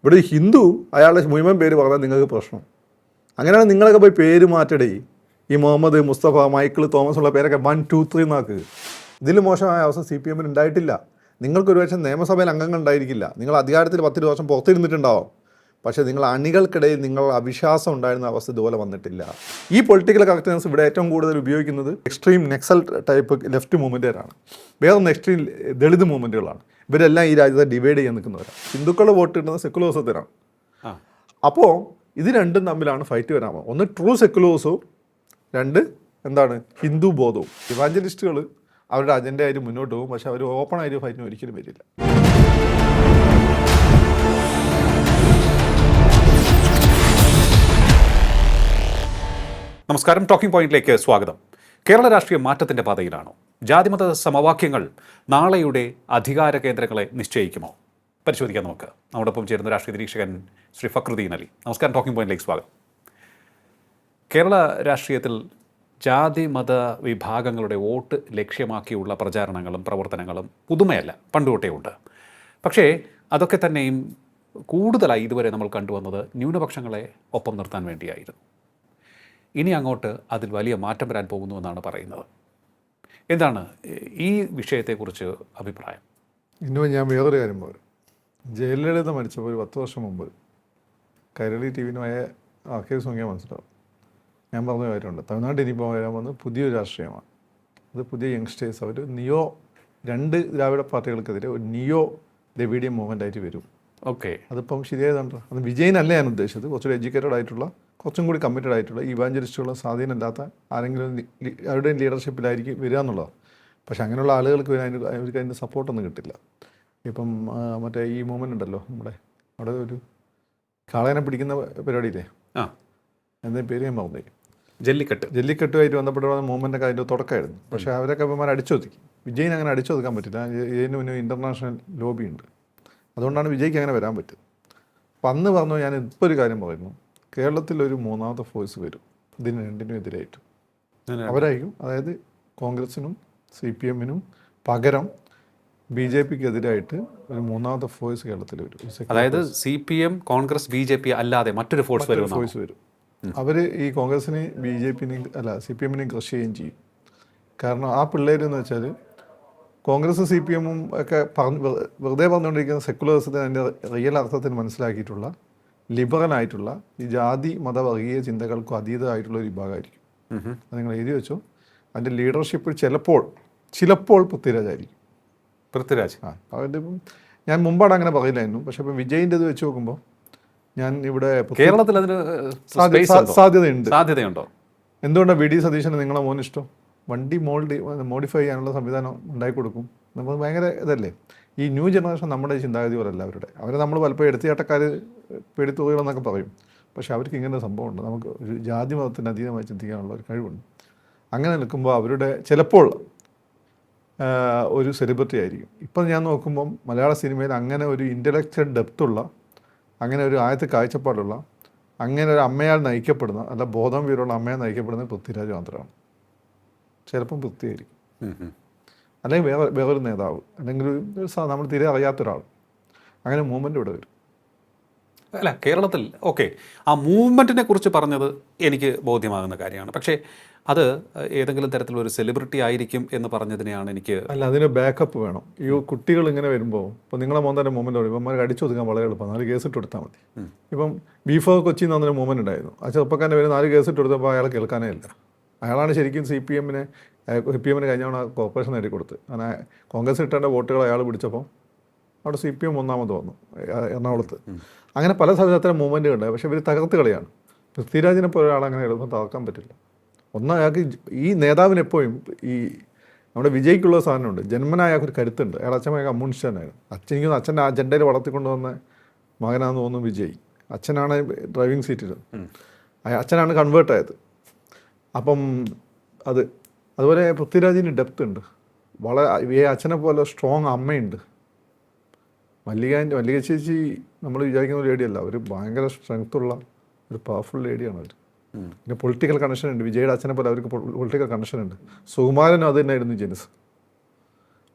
ഇവിടെ ഹിന്ദു അയാളുടെ മുഴുവൻ പേര് പറഞ്ഞാൽ നിങ്ങൾക്ക് പ്രശ്നം. അങ്ങനെയാണ് നിങ്ങളൊക്കെ പോയി പേര് മാറ്റടേ. ഈ മുഹമ്മദ്, മുസ്തഫ, മൈക്കിൾ, തോമസ് ഉള്ള പേരൊക്കെ 1, 2, 3 എന്നാക്ക്. ഇതിൽ മോശമായ അവസ്ഥ CPM ഉണ്ടായിട്ടില്ല. നിങ്ങൾക്കൊരു പക്ഷേ നിയമസഭയിൽ അംഗങ്ങൾ ഉണ്ടായിരിക്കില്ല, നിങ്ങൾ അധികാരത്തിൽ 10 വർഷം പുറത്തിരുന്നിട്ടുണ്ടാവും, പക്ഷേ നിങ്ങൾ അണികൾക്കിടയിൽ നിങ്ങൾ അവിശ്വാസം ഉണ്ടായിരുന്ന അവസ്ഥ ഇതുപോലെ വന്നിട്ടില്ല. ഈ പൊളിറ്റിക്കൽ കറക്റ്റ്നെസ് ഇവിടെ ഏറ്റവും കൂടുതൽ ഉപയോഗിക്കുന്നത് എക്സ്ട്രീം നെക്സൽ ടൈപ്പ് ലെഫ്റ്റ് മൂവ്മെൻറ്റുകാരാണ്. വേറൊന്ന് എക്സ്ട്രീം ദളിത് മൂവ്മെൻറ്റുകളാണ്. ഇവരെല്ലാം ഈ രാജ്യത്തെ ഡിവൈഡ് ചെയ്യാൻ നിൽക്കുന്നവരാണ്. ഹിന്ദുക്കളുടെ വോട്ട് കിട്ടുന്നത് സെക്കുലേഴ്സത്തിനാണ്. അപ്പോൾ ഇത് രണ്ടും തമ്മിലാണ് ഫൈറ്റ് വരാമോ. ഒന്ന് ട്രൂ സെക്കുലേഴ്സും, രണ്ട് എന്താണ് ഹിന്ദു ബോധവും. ഇവാഞ്ചലിസ്റ്റുകൾ അവരുടെ അജണ്ടയായിട്ട് മുന്നോട്ട് പോകും, പക്ഷെ അവർ ഓപ്പണായിട്ട് ഫൈറ്റിന് ഒരിക്കലും വരില്ല. നമസ്കാരം, ടോക്കിംഗ് പോയിന്റിലേക്ക് സ്വാഗതം. കേരള രാഷ്ട്രീയം മാറ്റത്തിൻ്റെ പാതയിലാണോ? ജാതിമത സമവാക്യങ്ങൾ നാളെയുടെ അധികാര കേന്ദ്രങ്ങളെ നിശ്ചയിക്കുമോ? പരിശോധിക്കാം നമുക്ക്. നമ്മോടൊപ്പം ചേരുന്ന രാഷ്ട്രീയ നിരീക്ഷകൻ ശ്രീ ഫക്രുദ്ദീൻ അലി. നമസ്കാരം, ടോക്കിംഗ് പോയിന്റിലേക്ക് സ്വാഗതം. കേരള രാഷ്ട്രീയത്തിൽ ജാതി മത വിഭാഗങ്ങളുടെ വോട്ട് ലക്ഷ്യമാക്കിയുള്ള പ്രചാരണങ്ങളും പ്രവർത്തനങ്ങളും പുതുമയല്ല, പണ്ടുതൊട്ടേ ഉണ്ട്. പക്ഷേ അതൊക്കെ തന്നെയും കൂടുതലായി ഇതുവരെ നമ്മൾ കണ്ടുവന്നത് ന്യൂനപക്ഷങ്ങളെ ഒപ്പം നിർത്താൻ വേണ്ടിയായിരുന്നു. ഇനി അങ്ങോട്ട് അതിൽ വലിയ മാറ്റം വരാൻ പോകുന്നുവെന്നാണ് പറയുന്നത്. എന്താണ് ഈ വിഷയത്തെക്കുറിച്ച് അഭിപ്രായം? ഇന്നും ഞാൻ വേറൊരു കാര്യം പറയും. ജയലളിത മരിച്ചപ്പോൾ ഒരു 10 വർഷം മുമ്പ് കൈരളി TVനുമായ ആർക്കൈവ്സ് നോക്കിയാൽ മനസ്സിലാവും. ഞാൻ പറഞ്ഞ കാര്യമുണ്ട്. തമിഴ്നാട്ടിൽ ഇനിയിപ്പോൾ വരാൻ വന്ന് പുതിയൊരു രാഷ്ട്രീയമാണ്. അത് പുതിയ യങ്സ്റ്റേഴ്സ്, അവർ രണ്ട് ദ്രാവിഡ പാർട്ടികൾക്കെതിരെ ഒരു നിയോ ദ്രവിഡിയൻ മൂവ്മെൻ്റ് ആയിട്ട് വരും. ഓക്കെ, അതിപ്പം ശരിയായതുണ്ടോ? അത് വിജയനല്ല ഞാൻ ഉദ്ദേശിച്ചത്. കുറച്ചുകൂടി എഡ്യൂക്കേറ്റഡ് ആയിട്ടുള്ള, കുറച്ചും കൂടി കമ്മിറ്റഡ് ആയിട്ടുള്ള, ഇവാഞ്ചലിസ്റ്റുള്ള, സ്വാധീനമില്ലാത്ത ആരെങ്കിലും അവരുടെയും ലീഡർഷിപ്പിലായിരിക്കും വരിക എന്നുള്ളതാണ്. പക്ഷേ അങ്ങനെയുള്ള ആളുകൾക്ക് അവർക്ക് അതിൻ്റെ സപ്പോർട്ടൊന്നും കിട്ടില്ല. ഇപ്പം മറ്റേ ഈ മൂവ്മെൻ്റ് ഉണ്ടല്ലോ, നമ്മുടെ അവിടെ ഒരു കാളേനെ പിടിക്കുന്ന പരിപാടിയില്ലേ, എന്താ പേര് ഞാൻ പറഞ്ഞു, ജല്ലിക്കെട്ടുമായിട്ട് ബന്ധപ്പെട്ട മൂവ്മെൻ്റൊക്കെ അതിൻ്റെ തുടക്കമായിരുന്നു. പക്ഷേ അവരൊക്കെ ഇവന്മാർ അടിച്ചൊതുക്കി. വിജയിന് അങ്ങനെ അടിച്ചൊതുക്കാൻ പറ്റില്ല. ഇതിന് മുന്നേ ഇൻ്റർനാഷണൽ ലോബി ഉണ്ട്. അതുകൊണ്ടാണ് വിജയ്ക്ക് അങ്ങനെ വരാൻ പറ്റും. അപ്പം അന്ന് പറഞ്ഞു, ഞാൻ ഇപ്പോൾ ഒരു കാര്യം പറയുന്നു, കേരളത്തിലൊരു മൂന്നാമത്തെ ഫോഴ്സ് വരും ഇതിന് രണ്ടിനും എതിരായിട്ട്. അവരായിരിക്കും, അതായത് കോൺഗ്രസിനും CPMനും പകരം BJPക്ക് എതിരായിട്ട് ഒരു മൂന്നാമത്തെ ഫോഴ്സ് കേരളത്തിൽ വരും. അതായത് CPM, കോൺഗ്രസ്, BJP അല്ലാതെ മറ്റൊരു ഫോഴ്സ് വരും. അവർ ഈ കോൺഗ്രസിനെ BJPനെയും CPMനെയും ക്രഷ് ചെയ്യുകയും ചെയ്യും. കാരണം ആ പിള്ളേരെന്ന് വെച്ചാൽ കോൺഗ്രസും CPMും ഒക്കെ വെറുതെ പറഞ്ഞുകൊണ്ടിരിക്കുന്ന സെക്കുലേഴ്സത്തിന് അതിൻ്റെ റിയൽ അർത്ഥത്തിൽ മനസ്സിലാക്കിയിട്ടുള്ള ലിബറലായിട്ടുള്ള ഈ ജാതി മത വർഗീയ ചിന്തകൾക്കും അതീതമായിട്ടുള്ള ഒരു വിഭാഗമായിരിക്കും. അത് നിങ്ങൾ എഴുതി വെച്ചോ. അതിൻ്റെ ലീഡർഷിപ്പ് ചിലപ്പോൾ പൃഥ്വിരാജ് അവരുടെ ഞാൻ മുമ്പാണ് അങ്ങനെ പറയില്ലായിരുന്നു. പക്ഷെ ഇപ്പം വിജയിൻ്റെ ഇത് വെച്ച് നോക്കുമ്പോൾ ഞാൻ ഇവിടെ കേരളത്തിൽ അതിന് സാധ്യതയുണ്ടോ? എന്തുകൊണ്ടാണ് VD സതീശന് നിങ്ങളെ മോന് ഇഷ്ടം? വണ്ടി മോഡിഫൈ ചെയ്യാനുള്ള സംവിധാനം ഉണ്ടാക്കി കൊടുക്കും. നമ്മൾ ഭയങ്കര ഇതല്ലേ. ഈ ന്യൂ ജനറേഷൻ നമ്മുടെ ചിന്താഗതി പോലല്ല അവരെ നമ്മൾ പലപ്പോഴും എടുത്തുചാട്ടക്കാർ പേടിത്തുകകളെന്നൊക്കെ പറയും. പക്ഷെ അവർക്ക് ഇങ്ങനെ ഒരു സംഭവമുണ്ട്. നമുക്ക് ഒരു ജാതി മതത്തിന് അതീതമായി ചിന്തിക്കാനുള്ള ഒരു കഴിവുണ്ട്. അങ്ങനെ നിൽക്കുമ്പോൾ അവരുടെ ചിലപ്പോൾ ഒരു സെലിബ്രിറ്റി ആയിരിക്കും. ഇപ്പം ഞാൻ നോക്കുമ്പം മലയാള സിനിമയിൽ അങ്ങനെ ഒരു ഇൻ്റലക്ച്വൽ ഡെപ്തുള്ള, അങ്ങനെ ഒരു ആഴത്തെ കാഴ്ചപ്പാടുള്ള, അങ്ങനെ ഒരു അമ്മയാൽ നയിക്കപ്പെടുന്ന, അല്ല ബോധം വീരമുള്ള അമ്മയാൽ നയിക്കപ്പെടുന്ന പൃഥ്വിരാജ് മാത്രമാണ്. ചിലപ്പം പൃഥ്വിയായിരിക്കും, അല്ലെങ്കിൽ വേറൊരു നേതാവ്, അല്ലെങ്കിൽ നമ്മൾ തീരെ അറിയാത്തൊരാൾ. അങ്ങനെ മൂവ്മെൻ്റ് ഇവിടെ വരും. അല്ല, കേരളത്തിൽ ഓക്കെ, ആ മൂവ്മെൻറ്റിനെ കുറിച്ച് പറഞ്ഞത് എനിക്ക് ബോധ്യമാകുന്ന കാര്യമാണ്. പക്ഷേ അത് ഏതെങ്കിലും തരത്തിലൊരു സെലിബ്രിറ്റി ആയിരിക്കും എന്ന് പറഞ്ഞതിനെയാണ് എനിക്ക്. അല്ല, അതിന് ബാക്കപ്പ് വേണം. ഈ കുട്ടികൾ ഇങ്ങനെ വരുമ്പോൾ ഇപ്പോൾ നിങ്ങളെ മോന്തൻ്റെ മൂവ്മെൻ്റ് പറയും, ഇവന്മാർക്ക് അടിച്ചു ഒതുക്കാൻ വളരെ എളുപ്പമാണ്. 4 കേസ് ഇട്ട് കൊടുത്താൽ മതി. ഇപ്പം ബീഫോ കൊച്ചി എന്ന് പറഞ്ഞൊരു മൂവ്മെൻ്റ് ഉണ്ടായിരുന്നു. ആ ചെറുപ്പക്കാരൻ്റെ പേര് 4 കേസ് ഇട്ട് കൊടുത്തപ്പോൾ അയാൾ കേൾക്കാനേ ഇല്ല. അയാളാണ് ശരിക്കും CPMന് കഴിഞ്ഞ തവണ കോർപ്പറേഷൻ നേടി കൊടുത്ത്. അങ്ങനെ കോൺഗ്രസ് ഇട്ടേണ്ട വോട്ടുകൾ അയാൾ പിടിച്ചപ്പോൾ അവിടെ CPM ഒന്നാമത് വന്നു എറണാകുളത്ത്. അങ്ങനെ പല സ്ഥലത്തും മൂവ്മെൻറ്റുകൾ ഉണ്ടായി. പക്ഷേ ഇവർ തകർത്ത് കളിയാണ്. പൃഥ്വിരാജിനെ പോലെ ഒരാളങ്ങനെ എളുപ്പം തകർക്കാൻ പറ്റില്ല. അയാൾക്ക് ഈ നേതാവിനെപ്പോഴും ഈ നമ്മുടെ വിജയ്ക്കുള്ള സാധനമുണ്ട്. ജന്മനായ അയാൾക്ക് ഒരു കരുത്തുണ്ട്. അയാൾ അച്ഛൻ കമ്മ്യൂണിസ്റ്റായിരുന്നു. എനിക്ക് അച്ഛൻ്റെ അജണ്ടയിൽ വളർത്തിക്കൊണ്ടുവന്ന മകനാണെന്ന് തോന്നുന്നു വിജയ്. അച്ഛനാണ് ഡ്രൈവിംഗ് സീറ്റിൽ, അച്ഛനാണ് കൺവേർട്ടായത്. അപ്പം അതുപോലെ പൃഥ്വിരാജിന് ഡെപ്ത് ഉണ്ട്. വളരെ അച്ഛനെ പോലെ സ്ട്രോങ് അമ്മയുണ്ട്. മല്ലിക ചേച്ചി നമ്മൾ വിചാരിക്കുന്ന ഒരു ലേഡിയല്ല. ഒരു ഭയങ്കര സ്ട്രെങ്ത്തുള്ള ഒരു പവർഫുൾ ലേഡിയാണ് അവർ. പിന്നെ പൊളിറ്റിക്കൽ കണക്ഷൻ ഉണ്ട്. വിജയുടെ അച്ഛനെ പോലെ അവർക്ക് പൊളിറ്റിക്കൽ കണക്ഷൻ ഉണ്ട്. സുകുമാരനും അത് തന്നെയായിരുന്നു ജനസ്.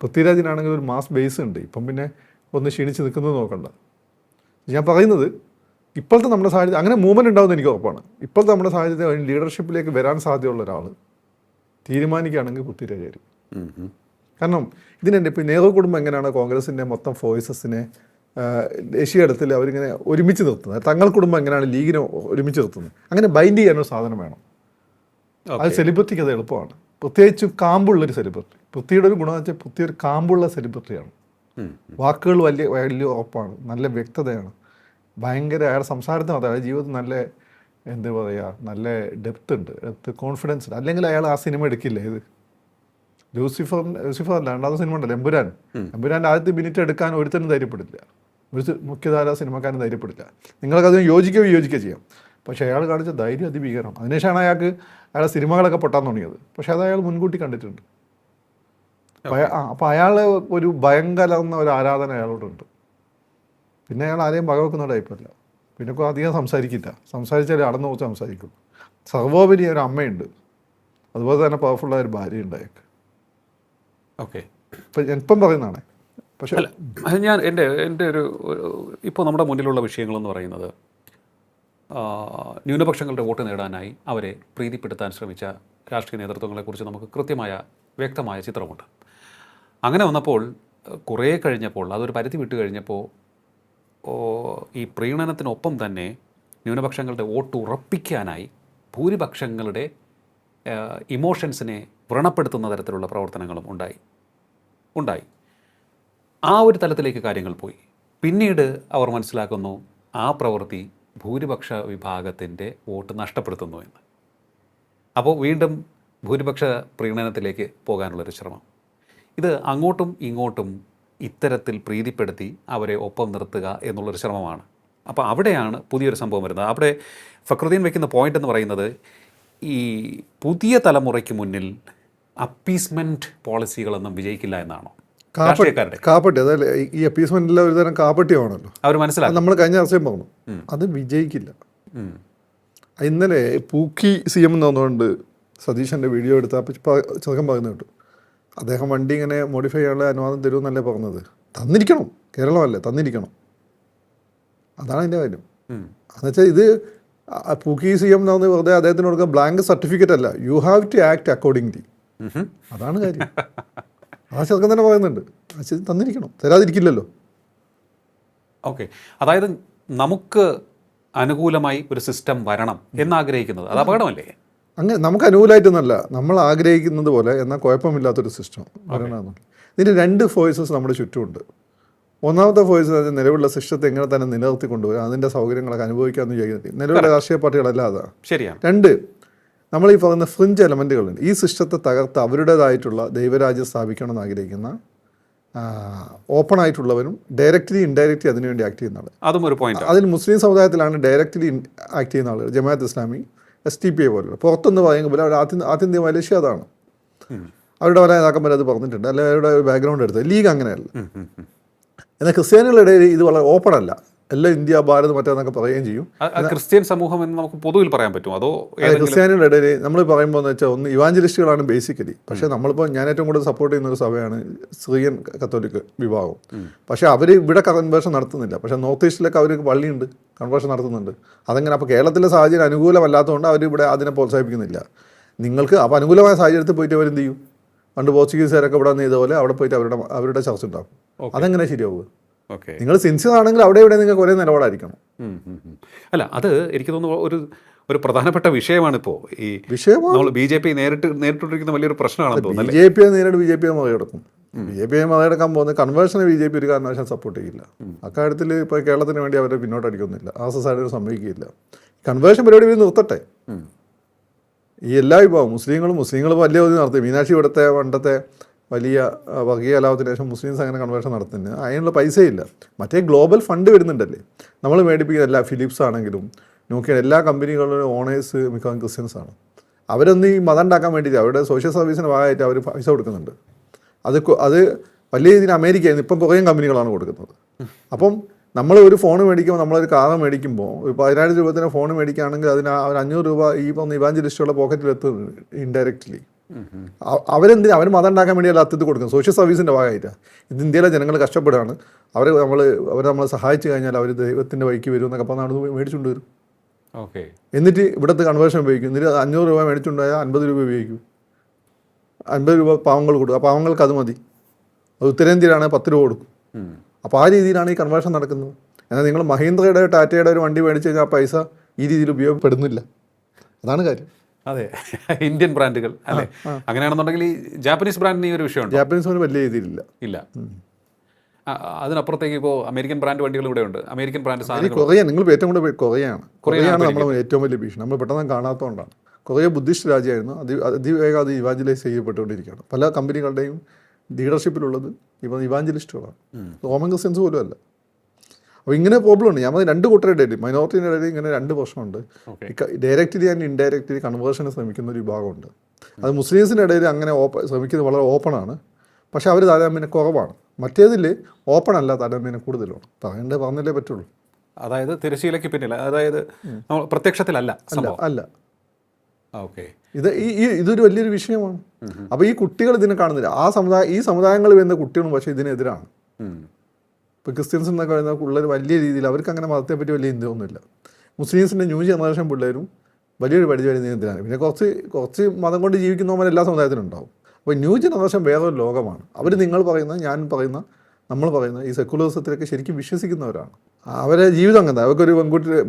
പൃഥ്വിരാജിനാണെങ്കിൽ ഒരു മാസ് ബേസ് ഉണ്ട്. ഇപ്പം പിന്നെ ഒന്ന് ക്ഷീണിച്ച് നിൽക്കുന്നത് നോക്കണ്ട. ഞാൻ പറയുന്നത് ഇപ്പോഴത്തെ നമ്മുടെ സാഹചര്യം അങ്ങനെ മൂവ്മെൻറ്റ് ഉണ്ടാകുമെന്ന് എനിക്ക് ഉറപ്പാണ്. ഇപ്പോഴത്തെ നമ്മുടെ സാഹചര്യത്തിൽ ലീഡർഷിപ്പിലേക്ക് വരാൻ സാധ്യതയുള്ള ഒരാൾ തീരുമാനിക്കുകയാണെങ്കിൽ കുത്തിരചാരി. കാരണം ഇതിനെന്നെ ഇപ്പോൾ നെഹ്റു കുടുംബം എങ്ങനെയാണ് കോൺഗ്രസിൻ്റെ മൊത്തം ഫോഴ്സസിനെ ദേശീയ തലത്തിൽ അവരിങ്ങനെ ഒരുമിച്ച് നിർത്തുന്നത്, തങ്ങൾ കുടുംബം എങ്ങനെയാണ് ലീഗിനെ ഒരുമിച്ച് നിർത്തുന്നത്, അങ്ങനെ ബൈൻഡ് ചെയ്യാനൊരു സാധനം വേണം. അത് സെലിബ്രിറ്റിക്ക് അത് എളുപ്പമാണ്, പ്രത്യേകിച്ചും കാമ്പുള്ളൊരു സെലിബ്രിറ്റി. പൃഥ്വിയുടെ ഒരു ഗുണമെന്ന് വെച്ചാൽ പൃഥ്വി ഒരു കാമ്പുള്ള സെലിബ്രിറ്റിയാണ്. വാക്കുകൾ വലിയ വലിയ ഉറപ്പാണ്, നല്ല വ്യക്തതയാണ്, ഭയങ്കര അയാളുടെ സംസാരത്തിന് മാത്രമേ അയാളുടെ ജീവിതത്തിൽ നല്ല എന്താ പറയുക നല്ല ഡെപ്ത് ഉണ്ട്, കോൺഫിഡൻസ് ഉണ്ട്. അല്ലെങ്കിൽ അയാൾ ആ സിനിമ എടുക്കില്ല. ഇത് ലൂസിഫർ അല്ല, രണ്ടാമത്തെ സിനിമ ഉണ്ടല്ലോ എമ്പുരാൻ്റെ ആദ്യത്തെ മിനിറ്റ് എടുക്കാൻ ഒരുത്തനും ധൈര്യപ്പെടില്ല, ഒരു മുഖ്യധാര സിനിമക്കാരനും ധൈര്യപ്പെടില്ല. നിങ്ങൾക്കതിന് യോജിക്കുകയോ ചെയ്യാം. പക്ഷേ അയാൾ കാണിച്ച ധൈര്യം അതിഭീകരം. അതിനുശേഷമാണ് അയാളുടെ സിനിമകളൊക്കെ പൊട്ടാൻ തുടങ്ങിയത്. പക്ഷേ അത് അയാൾ മുൻകൂട്ടി കണ്ടിട്ടുണ്ട്. അപ്പോൾ അയാൾ ഒരു ഭയം കലർന്ന ഒരു ആരാധന അയാളോടുണ്ട്. പിന്നെ അയാൾ ആരെയും വകവെക്കുന്ന ടൈപ്പല്ല. പിന്നെ അധികം സംസാരിക്കില്ല, സംസാരിച്ചാൽ അടന്നു കുറച്ച് സംസാരിക്കും. സർവോപരി ഒരു അമ്മയുണ്ട്, അതുപോലെ തന്നെ പവർഫുള്ളായ ഒരു ഭാര്യയുണ്ട് അയാൾക്ക്. ഓക്കെ, ഇപ്പം പറയുന്നതാണ്. പക്ഷേ ഞാൻ എൻ്റെ ഒരു ഇപ്പോൾ നമ്മുടെ മുന്നിലുള്ള വിഷയങ്ങളെന്ന് പറയുന്നത് ന്യൂനപക്ഷങ്ങളുടെ വോട്ട് നേടാനായി അവരെ പ്രീതിപ്പെടുത്താൻ ശ്രമിച്ച രാഷ്ട്രീയ നേതൃത്വങ്ങളെക്കുറിച്ച് നമുക്ക് കൃത്യമായ വ്യക്തമായ ചിത്രമുണ്ട്. അങ്ങനെ വന്നപ്പോൾ കുറേ കഴിഞ്ഞപ്പോൾ, അതൊരു പരിധി വിട്ട് കഴിഞ്ഞപ്പോൾ, ഈ പ്രീണനത്തിനൊപ്പം തന്നെ ന്യൂനപക്ഷങ്ങളുടെ വോട്ട് ഉറപ്പിക്കാനായി ഭൂരിപക്ഷങ്ങളുടെ ഇമോഷൻസിനെ വ്രണപ്പെടുത്തുന്ന തരത്തിലുള്ള പ്രവർത്തനങ്ങളും ഉണ്ടായി. ആ ഒരു തലത്തിലേക്ക് കാര്യങ്ങൾ പോയി. പിന്നീട് അവർ മനസ്സിലാക്കുന്നു ആ പ്രവൃത്തി ഭൂരിപക്ഷ വിഭാഗത്തിൻ്റെ വോട്ട് നഷ്ടപ്പെടുത്തുന്നു എന്ന്. അപ്പോൾ വീണ്ടും ഭൂരിപക്ഷ പ്രീണനത്തിലേക്ക് പോകാനുള്ളൊരു ശ്രമം. ഇത് അങ്ങോട്ടും ഇങ്ങോട്ടും ഇത്തരത്തിൽ പ്രീതിപ്പെടുത്തി അവരെ ഒപ്പം നിർത്തുക എന്നുള്ളൊരു ശ്രമമാണ്. അപ്പോൾ അവിടെയാണ് പുതിയൊരു സംഭവം വരുന്നത്. അവിടെ ഫക്രുദ്ദീൻ വയ്ക്കുന്ന പോയിന്റ് എന്ന് പറയുന്നത് ഈ പുതിയ തലമുറയ്ക്ക് മുന്നിൽ അപ്പീസ്മെൻറ്റ് പോളിസികളൊന്നും വിജയിക്കില്ല എന്നാണോ? കാപ്പട്ടി, അതല്ലേ ഈ അപ്പീസ്മെൻറ്റിലെ ഒരു തരം കാപ്പട്ടിയാണല്ലോ അവർ മനസ്സിലാക്കി. നമ്മൾ കഴിഞ്ഞ ദിവസം പറഞ്ഞു അത് വിജയിക്കില്ല. ഇന്നലെ പൂക്കി CM എന്ന് പറഞ്ഞുകൊണ്ട് സതീശൻ്റെ വീഡിയോ എടുത്താൽ ചെറുക്കൻ പറയുന്നത് കേട്ടു. അദ്ദേഹം വണ്ടി ഇങ്ങനെ മോഡിഫൈ ചെയ്യാനുള്ള അനുവാദം തരുമെന്നല്ലേ പറഞ്ഞത്. തന്നിരിക്കണം, കേരളമല്ലേ, തന്നിരിക്കണം. അതാണ് അതിൻ്റെ കാര്യം. എന്നുവെച്ചാൽ ഇത് പൂക്കി CM എന്ന് പറഞ്ഞ് വെറുതെ അദ്ദേഹത്തിന് കൊടുക്കുക ബ്ലാങ്ക് സർട്ടിഫിക്കറ്റ് അല്ല, you have to act accordingly. അതാണ് കാര്യം. ആ ചെറുക്കൻ തന്നെ പറയുന്നുണ്ട്, തന്നിരിക്കണം, തരാതിരിക്കില്ലല്ലോ. ഓക്കെ, അതായത് നമുക്ക് അനുകൂലമായി ഒരു സിസ്റ്റം വരണം എന്നാഗ്രഹിക്കുന്നത് അത് അപകടമല്ലേ? അങ്ങനെ നമുക്ക് അനുകൂലമായിട്ടൊന്നുമല്ല, നമ്മൾ ആഗ്രഹിക്കുന്നത് പോലെ എന്നാൽ കുഴപ്പമില്ലാത്തൊരു സിസ്റ്റം വരണമെന്നുണ്ട്. ഇതിന് 2 ഫോഴ്സസ് നമ്മുടെ ചുറ്റുമുണ്ട്. ഒന്നാമത്തെ ഫോഴ്സ് നിലവിലുള്ള സിസ്റ്റത്തെ എങ്ങനെ തന്നെ നിലനിർത്തി കൊണ്ടുവരും, അതിൻ്റെ സൗകര്യങ്ങളൊക്കെ അനുഭവിക്കാമെന്ന് വിചാരിക്കുന്നത് നിലവിലുള്ള രാഷ്ട്രീയ പാർട്ടികളല്ല. അതാണ് ശരിയാണ്. 2, നമ്മൾ ഈ പറയുന്ന ഫ്രിഞ്ച് എലമെൻറ്റുകളുണ്ട്. ഈ സിസ്റ്റത്തെ തകർത്ത് അവരുടേതായിട്ടുള്ള ദൈവരാജ്യം സ്ഥാപിക്കണമെന്ന് ആഗ്രഹിക്കുന്ന ഓപ്പൺ ആയിട്ടുള്ളവരും ഡയറക്റ്റ്ലി ഇൻഡയറക്റ്റ്ലി അതിനുവേണ്ടി ആക്ട് ചെയ്യുന്ന ആൾ. അതും ഒരു പോയിന്റ്. അതിൽ മുസ്ലിം സമുദായത്തിലാണ് ഡയറക്റ്റ്ലി ആക്ട് ചെയ്യുന്ന ആളുകൾ, ജമാഅത്ത് ഇസ്ലാമി, STPI പോലുള്ള. പുറത്തൊന്ന് പറയുമ്പോൾ അവർ ആത്യന്തിക മലേഷ്യ അതാണ്. അവരുടെ പല നേതാക്കന്മാർ അത് പറഞ്ഞിട്ടുണ്ട്, അല്ലെങ്കിൽ അവരുടെ ബാക്ക്ഗ്രൗണ്ട് എടുത്തത്. ലീഗ് അങ്ങനെയല്ല. എന്നാൽ ക്രിസ്ത്യാനികളുടെ ഇടയിൽ ഇത് വളരെ ഓപ്പൺ അല്ല. എല്ലാം ഇന്ത്യ ഭാരത് മറ്റേന്നൊക്കെ പറയുകയും ചെയ്യും. ക്രിസ്ത്യൻ സമൂഹം എന്ന് നമുക്ക് പൊതുവിൽ പറയാൻ പറ്റും. അതോ ക്രിസ്ത്യാനികളുടെ ഇടയിൽ നമ്മൾ പറയുമ്പോൾ എന്ന് വെച്ചാൽ ഒന്ന് ഇവാഞ്ചലിസ്റ്റുകളാണ് ബേസിക്കലി. പക്ഷേ നമ്മളിപ്പോൾ ഞാൻ ഏറ്റവും കൂടുതൽ സപ്പോർട്ട് ചെയ്യുന്ന ഒരു സഭയാണ് സിറിയൻ കത്തോലിക്ക് വിഭാഗം. പക്ഷേ അവർ ഇവിടെ കൺവേർഷൻ നടത്തുന്നില്ല. പക്ഷേ നോർത്ത് ഈസ്റ്റിലൊക്കെ അവർ പള്ളിയുണ്ട്, കൺവേർഷൻ നടത്തുന്നുണ്ട്. അതങ്ങനെ അപ്പോൾ കേരളത്തിലെ സാഹചര്യം അനുകൂലമല്ലാത്തതുകൊണ്ട് അവർ ഇവിടെ അതിനെ പ്രോത്സാഹിപ്പിക്കുന്നില്ല. നിങ്ങൾക്ക് അപ്പോൾ അനുകൂലമായ സാഹചര്യത്തിൽ പോയിട്ട് അവരെന്ത് ചെയ്യും? പണ്ട് പോർച്ചുഗീസുകാരൊക്കെ ഇവിടെ ചെയ്തപോലെ അവിടെ പോയിട്ട് അവരുടെ ചർച്ച ഉണ്ടാകും. അതെങ്ങനെ ശരിയാവുക? നിങ്ങൾ സിൻസിയർ ആണെങ്കിൽ അവിടെ ഇവിടെ നിങ്ങൾക്ക് ഒരേ നിലപാടായിരിക്കണം. അല്ല, അത് എനിക്ക് തോന്നുന്നു ഒരു പ്രധാനപ്പെട്ട വിഷയമാണിപ്പോൾ. ഈ വിഷയമാണ് BJP നേരിട്ടിരിക്കുന്ന വലിയൊരു പ്രശ്നമാണെന്ന് തോന്നുന്നു. BJP നേരിട്ട് BJP മറികടക്കും. BJP മറികടക്കാൻ പോകുന്നത് കൺവേർഷനെ BJP ഒരു കാരണവശാലും സപ്പോർട്ട് ചെയ്യില്ല. അക്കാര്യത്തിൽ ഇപ്പോൾ കേരളത്തിന് വേണ്ടി അവരെ പിന്നോട്ടടിക്കൊന്നുമില്ല. ആ സൊസൈറ്റി സമ്മതിക്കില്ല. കൺവേർഷൻ പരിപാടി ഇവർ നിർത്തട്ടെ. ഈ എല്ലാ വിഭാഗവും മുസ്ലിങ്ങൾ വലിയ ഒരു നടത്തി. മീനാക്ഷി ഇവിടുത്തെ പണ്ടത്തെ വലിയ വർഗീയ കലാപത്തിന് ശേഷം മുസ്ലിംസ് അങ്ങനെ കൺവേർഷൻ നടത്തുന്നത് അതിനുള്ള പൈസയില്ല. മറ്റേ ഗ്ലോബൽ ഫണ്ട് വരുന്നുണ്ടല്ലേ, നമ്മൾ മേടിപ്പിക്കുന്ന എല്ലാ ഫിലിപ്സ് ആണെങ്കിലും നോക്കിയാൽ എല്ലാ കമ്പനികളുടെ ഓണേഴ്സ് മിക്കവാറും ക്രിസ്ത്യൻസാണ്. അവരൊന്ന് ഈ മതം ഉണ്ടാക്കാൻ വേണ്ടിയിട്ട് അവരുടെ സോഷ്യൽ സർവീസിന് ഭാഗമായിട്ട് അവർ പൈസ കൊടുക്കുന്നുണ്ട്. അത് വലിയ രീതിയിൽ അമേരിക്കയിൽ ഇപ്പം കുറേ കമ്പനികളാണ് കൊടുക്കുന്നത്. അപ്പം നമ്മൾ ഒരു ഫോൺ മേടിക്കുമ്പോൾ, നമ്മളൊരു കാർ മേടിക്കുമ്പോൾ ഒരു 10,000 രൂപത്തിന് ഫോൺ മേടിക്കുകയാണെങ്കിൽ അതിന് ഒരു 500 രൂപ ഈ പറഞ്ഞ ഇവാഞ്ചലിസ്റ്റുള്ള പോക്കറ്റിലെത്തും ഇൻഡയറക്റ്റ്ലി. അവരെന്തിനാ അവർ മതം ഉണ്ടാക്കാൻ വേണ്ടിയല്ല അത്യത്ത് കൊടുക്കുന്നത്, സോഷ്യൽ സർവീസിൻ്റെ ഭാഗമായിട്ടാണ്. ഇത് ഇന്ത്യയിലെ ജനങ്ങൾ കഷ്ടപ്പെടുകയാണ്, അവരെ നമ്മളെ സഹായിച്ചു കഴിഞ്ഞാൽ അവർ ദൈവത്തിൻ്റെ വഴിക്ക് വരും എന്നൊക്കെ പറഞ്ഞാൽ അത് മേടിച്ചുകൊണ്ട് വരും. ഓക്കെ. എന്നിട്ട് ഇവിടുത്തെ കൺവേർഷൻ ഉപയോഗിക്കും. എന്നിട്ട് 500 രൂപ മേടിച്ചുകൊണ്ടായാൽ 50 രൂപ ഉപയോഗിക്കും. 50 രൂപ പാവങ്ങൾ കൊടുക്കും. ആ പാവങ്ങൾക്ക് അത് മതി. അത് ഉത്തരേന്ത്യയിലാണെങ്കിൽ 10 രൂപ കൊടുക്കും. അപ്പോൾ ആ രീതിയിലാണ് ഈ കൺവേർഷൻ നടക്കുന്നത്. എന്നാൽ നിങ്ങൾ മഹീന്ദ്രയുടെ ടാറ്റയുടെ ഒരു വണ്ടി മേടിച്ച് കഴിഞ്ഞാൽ ആ പൈസ ഈ രീതിയിൽ ഉപയോഗപ്പെടുന്നില്ല. അതാണ് കാര്യം. അതെ, ഇന്ത്യൻ ബ്രാൻഡുകൾ അല്ലേ? അങ്ങനെയാണെന്നുണ്ടെങ്കിൽ ഈ ജാപ്പനീസ് ബ്രാൻഡിന് ഈ ഒരു വിഷയമുണ്ട്. ജാപ്പനീസ് വലിയ രീതിയിലില്ല. ഇല്ല. അതിനപ്പുറത്തേക്ക് ഇപ്പോൾ അമേരിക്കൻ ബ്രാൻഡ് വണ്ടികൾ ഇവിടെ ഉണ്ട്. അമേരിക്കൻ ബ്രാൻഡ് സാധനങ്ങൾ കൊറിയ, നിങ്ങൾ ഏറ്റവും കൂടുതൽ കൊറിയയാണ് നമ്മുടെ ഏറ്റവും വലിയ ഭീഷണി. നമ്മൾ പെട്ടെന്ന് കാണാത്തതുകൊണ്ടാണ്. കൊറിയ ബുദ്ധിസ്റ്റ് രാജ്യമായിരുന്നു, അതിവേഗം അത് ഇവാഞ്ചലൈസ് ചെയ്യപ്പെട്ടുകൊണ്ടിരിക്കുകയാണ്. പല കമ്പനികളുടെയും ലീഡർഷിപ്പിലുള്ളത് ഇപ്പം ഇവാഞ്ചലിസ്റ്റുകളാണ്, റോമൻ ക്രിസ്ത്യൻസ് പോലും അല്ല. അപ്പോൾ ഇങ്ങനെ പ്രോബ്ലം ഉണ്ട്. ഞാൻ 2 കൂട്ടരുടെ ഇടയിൽ, മൈനോറിറ്റിയുടെ ഇടയിൽ ഇങ്ങനെ 2 പ്രശ്നമുണ്ട്. ഡയറക്റ്റ്ലി ആൻഡ് ഇൻഡയറക്റ്റ്ലി കൺവേർഷന് ശ്രമിക്കുന്ന ഒരു വിഭാഗമുണ്ട്. അത് മുസ്ലിംസിൻ്റെ ഇടയിൽ അങ്ങനെ ശ്രമിക്കുന്നത് വളരെ ഓപ്പണാണ്, പക്ഷേ അവർ താരതമ്യേന കുറവാണ്. മറ്റേതിൽ ഓപ്പൺ അല്ല, താരതമ്യേന കൂടുതലാണ്. പറഞ്ഞില്ലേ പറ്റുള്ളൂ. അതായത് തിരശ്ശീലയ്ക്ക് പിന്നിൽ, അതായത് പ്രത്യക്ഷത്തിലല്ല അല്ല. ഓക്കെ. ഇതൊരു വലിയൊരു വിഷയമാണ്. അപ്പോൾ ഈ കുട്ടികൾ ഇതിനെ കാണുന്നില്ല. ഈ സമുദായങ്ങളിൽ വരുന്ന കുട്ടികളും പക്ഷേ ഇതിനെതിരാണ്. ഇപ്പോൾ ക്രിസ്ത്യൻസ് എന്നൊക്കെ പറയുന്ന പിള്ളേർ വലിയ രീതിയിൽ അവർക്ക് അങ്ങനെ മതത്തെപ്പറ്റി വലിയ ചിന്തയൊന്നുമില്ല. മുസ്ലിംസിൻ്റെ ന്യൂ ജനറേഷൻ പിള്ളേരും വലിയൊരു പരിധി വരെ ഇതിനെതിരാണ്. പിന്നെ കുറച്ച് മതം കൊണ്ട് ജീവിക്കുന്നവർ എല്ലാ സമുദായത്തിലും ഉണ്ടാവും. അപ്പോൾ ന്യൂ ജനറേഷൻ വേറൊരു ലോകമാണ്. അവർ നിങ്ങൾ പറയുന്ന, ഞാൻ പറയുന്ന, നമ്മൾ പറയുന്ന ഈ സെക്കുലറിസത്തിലൊക്കെ ശരിക്കും വിശ്വസിക്കുന്നവരാണ്. അവരെ ജീവിതം അങ്ങനെ. അവർക്കൊരു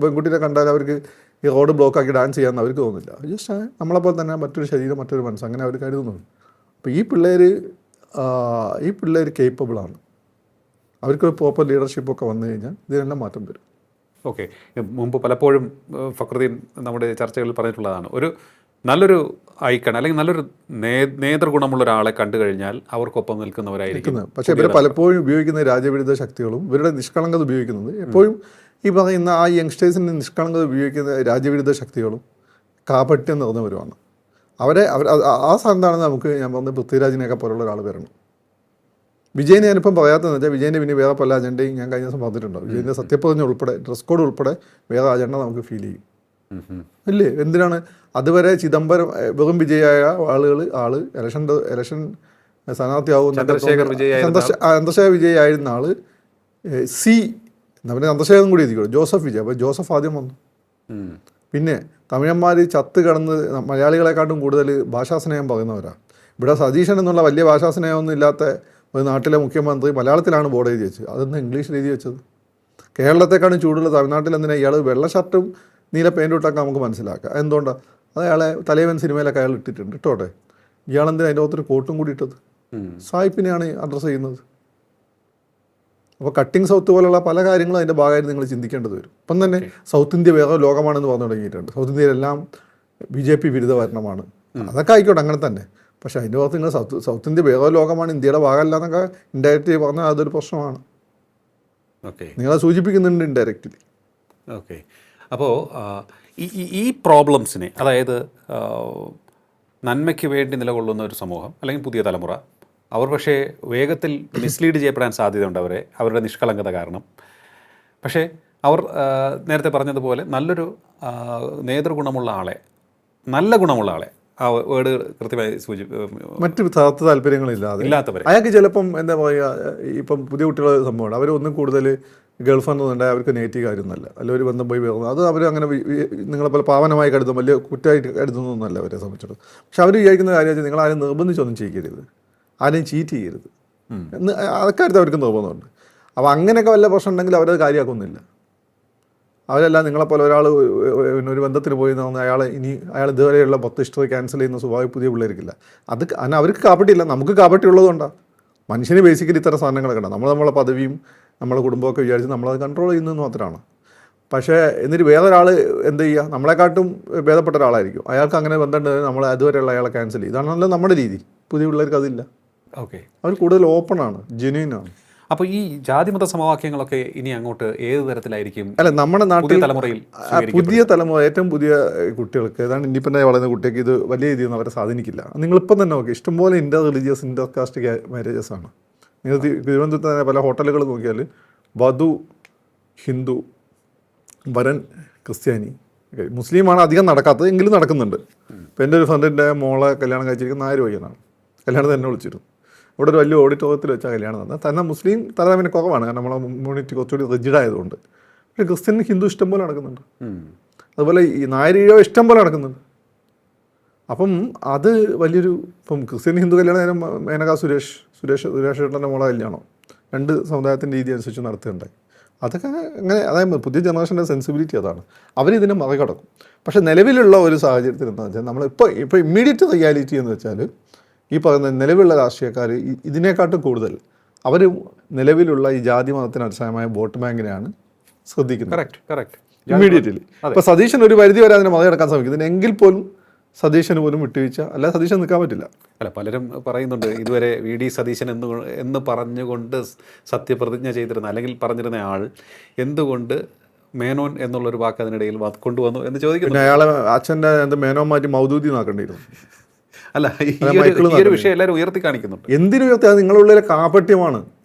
പെൺകുട്ടിയെ കണ്ടാൽ അവർക്ക് ഈ റോഡ് ബ്ലോക്കാക്കി ഡാൻസ് ചെയ്യാമെന്ന് അവർക്ക് തോന്നില്ല. ജസ്റ്റ് നമ്മളെപ്പോലെ തന്നെ മറ്റൊരു ശരീരം, മറ്റൊരു മനസ്സ്, അങ്ങനെ അവർ കരുതുന്നുണ്ട്. അപ്പോൾ ഈ പിള്ളേർ കേപ്പബിളാണ്. അവർക്കൊരു പ്രോപ്പർ ലീഡർഷിപ്പൊക്കെ വന്നു കഴിഞ്ഞാൽ ഇതിനെല്ലാം മാറ്റം വരും. ഓക്കെ. മുമ്പ് പലപ്പോഴും ഫക്രുദ്ദീൻ നമ്മുടെ ചർച്ചകളിൽ പറഞ്ഞിട്ടുള്ളതാണ്, ഒരു നല്ലൊരു ഐക്കൺ അല്ലെങ്കിൽ നല്ലൊരു നേതൃഗുണമുള്ള ഒരാളെ കണ്ടു കഴിഞ്ഞാൽ അവർക്കൊപ്പം നിൽക്കുന്നവരായിരിക്കും. പക്ഷേ ഇവർ പലപ്പോഴും ഉപയോഗിക്കുന്ന രാജ്യവിരുദ്ധ ശക്തികളും ഇവരുടെ നിഷ്കളങ്കത ഉപയോഗിക്കുന്നത് എപ്പോഴും ഈ പറയുന്ന ആ യങ്സ്റ്റേഴ്സിൻ്റെ നിഷ്കളങ്കത ഉപയോഗിക്കുന്ന രാജ്യവിരുദ്ധ ശക്തികളും കാപട്യം നിറഞ്ഞവരുമാണ്. ആ സ്ഥാനത്താണ് ഞാൻ പറഞ്ഞ പൃഥ്വിരാജിനെയൊക്കെ പോലുള്ള ഒരാൾ വരണം. വിജയനെ ഞാനിപ്പം പറയാത്തതെന്ന് വെച്ചാൽ വിജയൻ്റെ പിന്നെ വേറെ പല അജണ്ടയും ഞാൻ കഴിഞ്ഞ ദിവസം പറഞ്ഞിട്ടുണ്ടോ. വിജയൻ്റെ സത്യപ്രതിജ്ഞ ഉൾപ്പെടെ ഡ്രസ് കോഡ് ഉൾപ്പെടെ വേറെ അജണ്ട നമുക്ക് ഫീൽ ചെയ്യും. അല്ലേ? എന്തിനാണ് അതുവരെ ചിദംബരം വെറും വിജയായ ഇലക്ഷൻ സ്ഥാനാർത്ഥിയാവും ചന്ദ്രശേഖർ വിജയായിരുന്ന ആള് ചന്ദ്രശേഖരൻ കൂടി എത്തിക്കോളൂ, ജോസഫ് വിജയ്. അപ്പോൾ ജോസഫ് ആദ്യം വന്നു. പിന്നെ തമിഴന്മാർ ചത്ത് കിടന്ന് മലയാളികളെക്കാട്ടും കൂടുതൽ ഭാഷാസ്നേഹം പറയുന്നവരാണ്. ഇവിടെ സതീശൻ എന്നുള്ള വലിയ ഭാഷാസ്നേഹമൊന്നും ഇല്ലാത്ത ഒരു നാട്ടിലെ മുഖ്യമന്ത്രി മലയാളത്തിലാണ് ബോർഡ് എഴുതി വെച്ചത്. അതൊന്നും ഇംഗ്ലീഷിൽ എഴുതി വെച്ചത്. കേരളത്തെക്കാളും ചൂടുള്ള തമിഴ്നാട്ടിൽ എന്തിനാണ് ഇയാൾ വെള്ള ഷർട്ടും നീല പെയിൻറ്റും ഇട്ടൊക്കെ നമുക്ക് മനസ്സിലാക്കാം. എന്തുകൊണ്ടാണ്? അത് അയാളെ തലവൻ സിനിമയിലൊക്കെ അയാൾ ഇട്ടിട്ടുണ്ട്, ഇട്ടോട്ടെ. ഇയാളെന്തിനാ അതിൻ്റെ അകത്തൊരു കോട്ടും കൂടി ഇട്ടത്? സായിപ്പിനെയാണ് അഡ്രസ്സ് ചെയ്യുന്നത്. അപ്പോൾ കട്ടിങ് സൗത്ത് പോലുള്ള പല കാര്യങ്ങളും അതിൻ്റെ ഭാഗമായിട്ട് നിങ്ങൾ ചിന്തിക്കേണ്ടത് വരും. ഇപ്പം തന്നെ സൗത്ത് ഇന്ത്യ വേറെ ലോകമാണെന്ന് പറഞ്ഞു തുടങ്ങിയിട്ടുണ്ട്. സൗത്ത് ഇന്ത്യയിലെല്ലാം BJP വിരുദ്ധ ഭരണമാണ്. അതൊക്കെ ആയിക്കോട്ടെ, അങ്ങനെ തന്നെ. പക്ഷേ അതിൻ്റെ പുറത്ത് നിങ്ങൾ സൗത്ത് ഇന്ത്യ വേറെ ലോകമാണ്, ഇന്ത്യയുടെ ഭാഗമല്ല എന്നൊക്കെ ഇൻഡയറക്റ്റ്ലി പറഞ്ഞാൽ അതൊരു പ്രശ്നമാണ്. ഓക്കെ, നിങ്ങളെ സൂചിപ്പിക്കുന്നുണ്ട് ഇൻഡയറക്റ്റ്ലി. ഓക്കെ. അപ്പോൾ ഈ പ്രോബ്ലംസിനെ, അതായത് നന്മയ്ക്ക് വേണ്ടി നിലകൊള്ളുന്ന ഒരു സമൂഹം അല്ലെങ്കിൽ പുതിയ തലമുറ, അവർ പക്ഷേ വേഗത്തിൽ മിസ്ലീഡ് ചെയ്യപ്പെടാൻ സാധ്യതയുണ്ട് അവരുടെ നിഷ്കളങ്കത കാരണം. പക്ഷേ അവർ നേരത്തെ പറഞ്ഞതുപോലെ നല്ലൊരു നേതൃഗുണമുള്ള ആളെ, നല്ല ഗുണമുള്ള ആളെ, ആ വേർഡ് കൃത്യമായി മറ്റ് താല്പര്യങ്ങളില്ലാത്തവരെ അയാൾക്ക് ചിലപ്പം എന്താ പറയുക, ഇപ്പം പുതിയ കുട്ടികളുടെ സംഭവമാണ്. അവർ ഒന്നും കൂടുതൽ ഗേൾ ഫ്രണ്ട് ഉണ്ടായി അവർക്ക് നെഗറ്റീവ് കാര്യമൊന്നുമല്ല, അല്ല ഒരു ബന്ധം പോയി വരുന്നത് അത് അവർ അങ്ങനെ നിങ്ങളെപ്പോലെ പാവനമായി കരുതും, വലിയ കുറ്റമായിട്ട് കരുതുന്നൊന്നുമല്ല അവരെ സംബന്ധിച്ചിടത്തോളം. പക്ഷെ അവർ വിചാരിക്കുന്ന കാര്യം വെച്ചാൽ നിങ്ങൾ ആരും നിർബന്ധിച്ചൊന്നും ചെയ്യരുത്, ആരെയും ചീറ്റ് ചെയ്യരുത് എന്ന് അതൊക്കെ അവർക്ക് നിർബന്ധമുണ്ട്. അപ്പോൾ അങ്ങനെയൊക്കെ വല്ല പ്രശ്നം ഉണ്ടെങ്കിൽ അവരത് കാര്യമാക്കൊന്നുമില്ല. അവരെല്ലാം നിങ്ങളെപ്പോലെ ഒരാൾ ഒരു ബന്ധത്തിന് പോയി എന്ന് അയാൾ ഇതുവരെയുള്ള 10 ഹിസ്റ്ററി ക്യാൻസൽ ചെയ്യുന്ന സ്വഭാവം പുതിയ പിള്ളേർക്കില്ല. അവർക്ക് കാപ്പട്ടിയില്ല, നമുക്ക് കാപ്പട്ടി ഉള്ളതുകൊണ്ടാണ്. മനുഷ്യന് ബേസിക്കലി ഇത്തരം സാധനങ്ങളൊക്കെ ഉണ്ട്. നമ്മളെ പദവിയും നമ്മളെ കുടുംബമൊക്കെ വിചാരിച്ച് നമ്മളത് കൺട്രോൾ ചെയ്യുന്നതെന്ന് മാത്രമാണ്. പക്ഷേ എന്നിട്ട് വേറൊരാൾ എന്ത് ചെയ്യുക, നമ്മളെക്കാട്ടും ഭേദപ്പെട്ട ഒരാളായിരിക്കും, അയാൾക്ക് അങ്ങനെ ബന്ധമുണ്ട്, നമ്മൾ അതുവരെയുള്ള അയാളെ ക്യാൻസൽ ചെയ്യും. ഇതാണല്ലോ നമ്മുടെ രീതി. പുതിയ പിള്ളേർക്ക് അതില്ല. ഓക്കെ, അവർ കൂടുതൽ ഓപ്പണാണ്, ജെന്യൂനാണ്. അപ്പോൾ ഈ ജാതിമത സമവാക്യങ്ങളൊക്കെ ഇനി അങ്ങോട്ട് ഏത് തരത്തിലായിരിക്കും? അല്ല, നമ്മുടെ നാട്ടിൽ തലമുറയിൽ പുതിയ തലമുറ, ഏറ്റവും പുതിയ കുട്ടികൾക്ക്, ഏതാണ്ട് ഇൻഡിപെൻഡൻ്റ് വളരുന്ന കുട്ടികൾക്ക് ഇത് വലിയ രീതിയിൽ അവരെ സ്വാധീനിക്കില്ല. നിങ്ങളിപ്പം തന്നെ നോക്കി, ഇഷ്ടംപോലെ ഇൻ്റർ റിലീജിയസ് ഇൻ്റർ കാസ്റ്റ് മാരേജസ് ആണ്. നിങ്ങൾ തിരുവനന്തപുരത്ത് തന്നെ പല ഹോട്ടലുകൾ നോക്കിയാൽ വധു ഹിന്ദു, വരൻ ക്രിസ്ത്യാനി, മുസ്ലിമാണ് അധികം നടക്കാത്തത്, എങ്കിലും നടക്കുന്നുണ്ട്. ഇപ്പം എൻ്റെ ഒരു ഫ്രണ്ടിൻ്റെ മോളെ കല്യാണം കഴിച്ചിരിക്കുന്ന 1000 രൂപയ്ക്കാണ്. കല്യാണം തന്നെ വിളിച്ചിരുന്നു. ഇവിടെ ഒരു വലിയ ഓഡിറ്റോറിയത്തിൽ വെച്ചാൽ കല്യാണം നടന്നത്. തന്നെ മുസ്ലിം താരതമ്യം കുറവാണ്, കാരണം നമ്മളെ കമ്മ്യൂണിറ്റി കുറച്ചുകൂടി റിജിഡ് ആയതുകൊണ്ട്. പക്ഷേ ക്രിസ്ത്യൻ ഹിന്ദു ഇഷ്ടം പോലെ നടക്കുന്നുണ്ട്. അതുപോലെ ഈ 1000 രൂപ ഇഷ്ടം പോലെ നടക്കുന്നുണ്ട്. അപ്പം അത് വലിയൊരു, ഇപ്പം ക്രിസ്ത്യൻ ഹിന്ദു കല്യാണം നേരം മേനക സുരേഷ് ഏട്ടൻ്റെ മോളെ കല്യാണം 2 സമുദായത്തിൻ്റെ രീതി അനുസരിച്ച് നടത്തുകയുണ്ടായി. അതൊക്കെ അങ്ങനെ, അതായത് പുതിയ ജനറേഷൻ്റെ സെൻസിബിലിറ്റി അതാണ്. അവരിതിനെ മറികടക്കും. പക്ഷേ നിലവിലുള്ള ഒരു സാഹചര്യത്തിൽ എന്താണെന്ന് വെച്ചാൽ നമ്മളിപ്പോൾ ഇമ്മീഡിയറ്റ് റിയാലിറ്റി എന്ന് വെച്ചാൽ ഈ പറയുന്ന നിലവിലുള്ള രാഷ്ട്രീയക്കാർ ഇതിനെക്കാട്ടും കൂടുതൽ അവർ നിലവിലുള്ള ഈ ജാതി മതത്തിന് അടിസ്ഥാനമായ വോട്ട് ബാങ്കിനെയാണ് ശ്രദ്ധിക്കുന്നത്. Correct immediately. ഇപ്പോൾ സതീശൻ ഒരു പരിധി വരെ അതിനെ മറികടക്കാൻ ശ്രമിക്കുന്നത്, എങ്കിൽ പോലും സതീശന് പോലും വിട്ടുവീഴ്ച, അല്ല സതീശൻ നിൽക്കാൻ പറ്റില്ല. അല്ല, പലരും പറയുന്നുണ്ട് ഇതുവരെ VD സതീശൻ എന്ന് പറഞ്ഞുകൊണ്ട് സത്യപ്രതിജ്ഞ ചെയ്തിരുന്ന, അല്ലെങ്കിൽ പറഞ്ഞിരുന്ന ആൾ എന്തുകൊണ്ട് മേനോൻ എന്നുള്ളൊരു വാക്ക് അതിനിടയിൽ കൊണ്ടുവന്നു എന്ന് ചോദിക്കുന്നു. പിന്നെ അയാളെ അച്ഛൻ്റെ മേനോൻ മാറ്റി മൗദൂദി നാക്കേണ്ടിയിരുന്നു. അല്ല, ഈ ഒരു വിഷയം എല്ലാവരും ഉയർത്തി കാണിക്കുന്നുണ്ട്. എന്തിനുയർത്തി? അത് നിങ്ങളുടെ ഉള്ളിലെ കാപട്യമാണ്.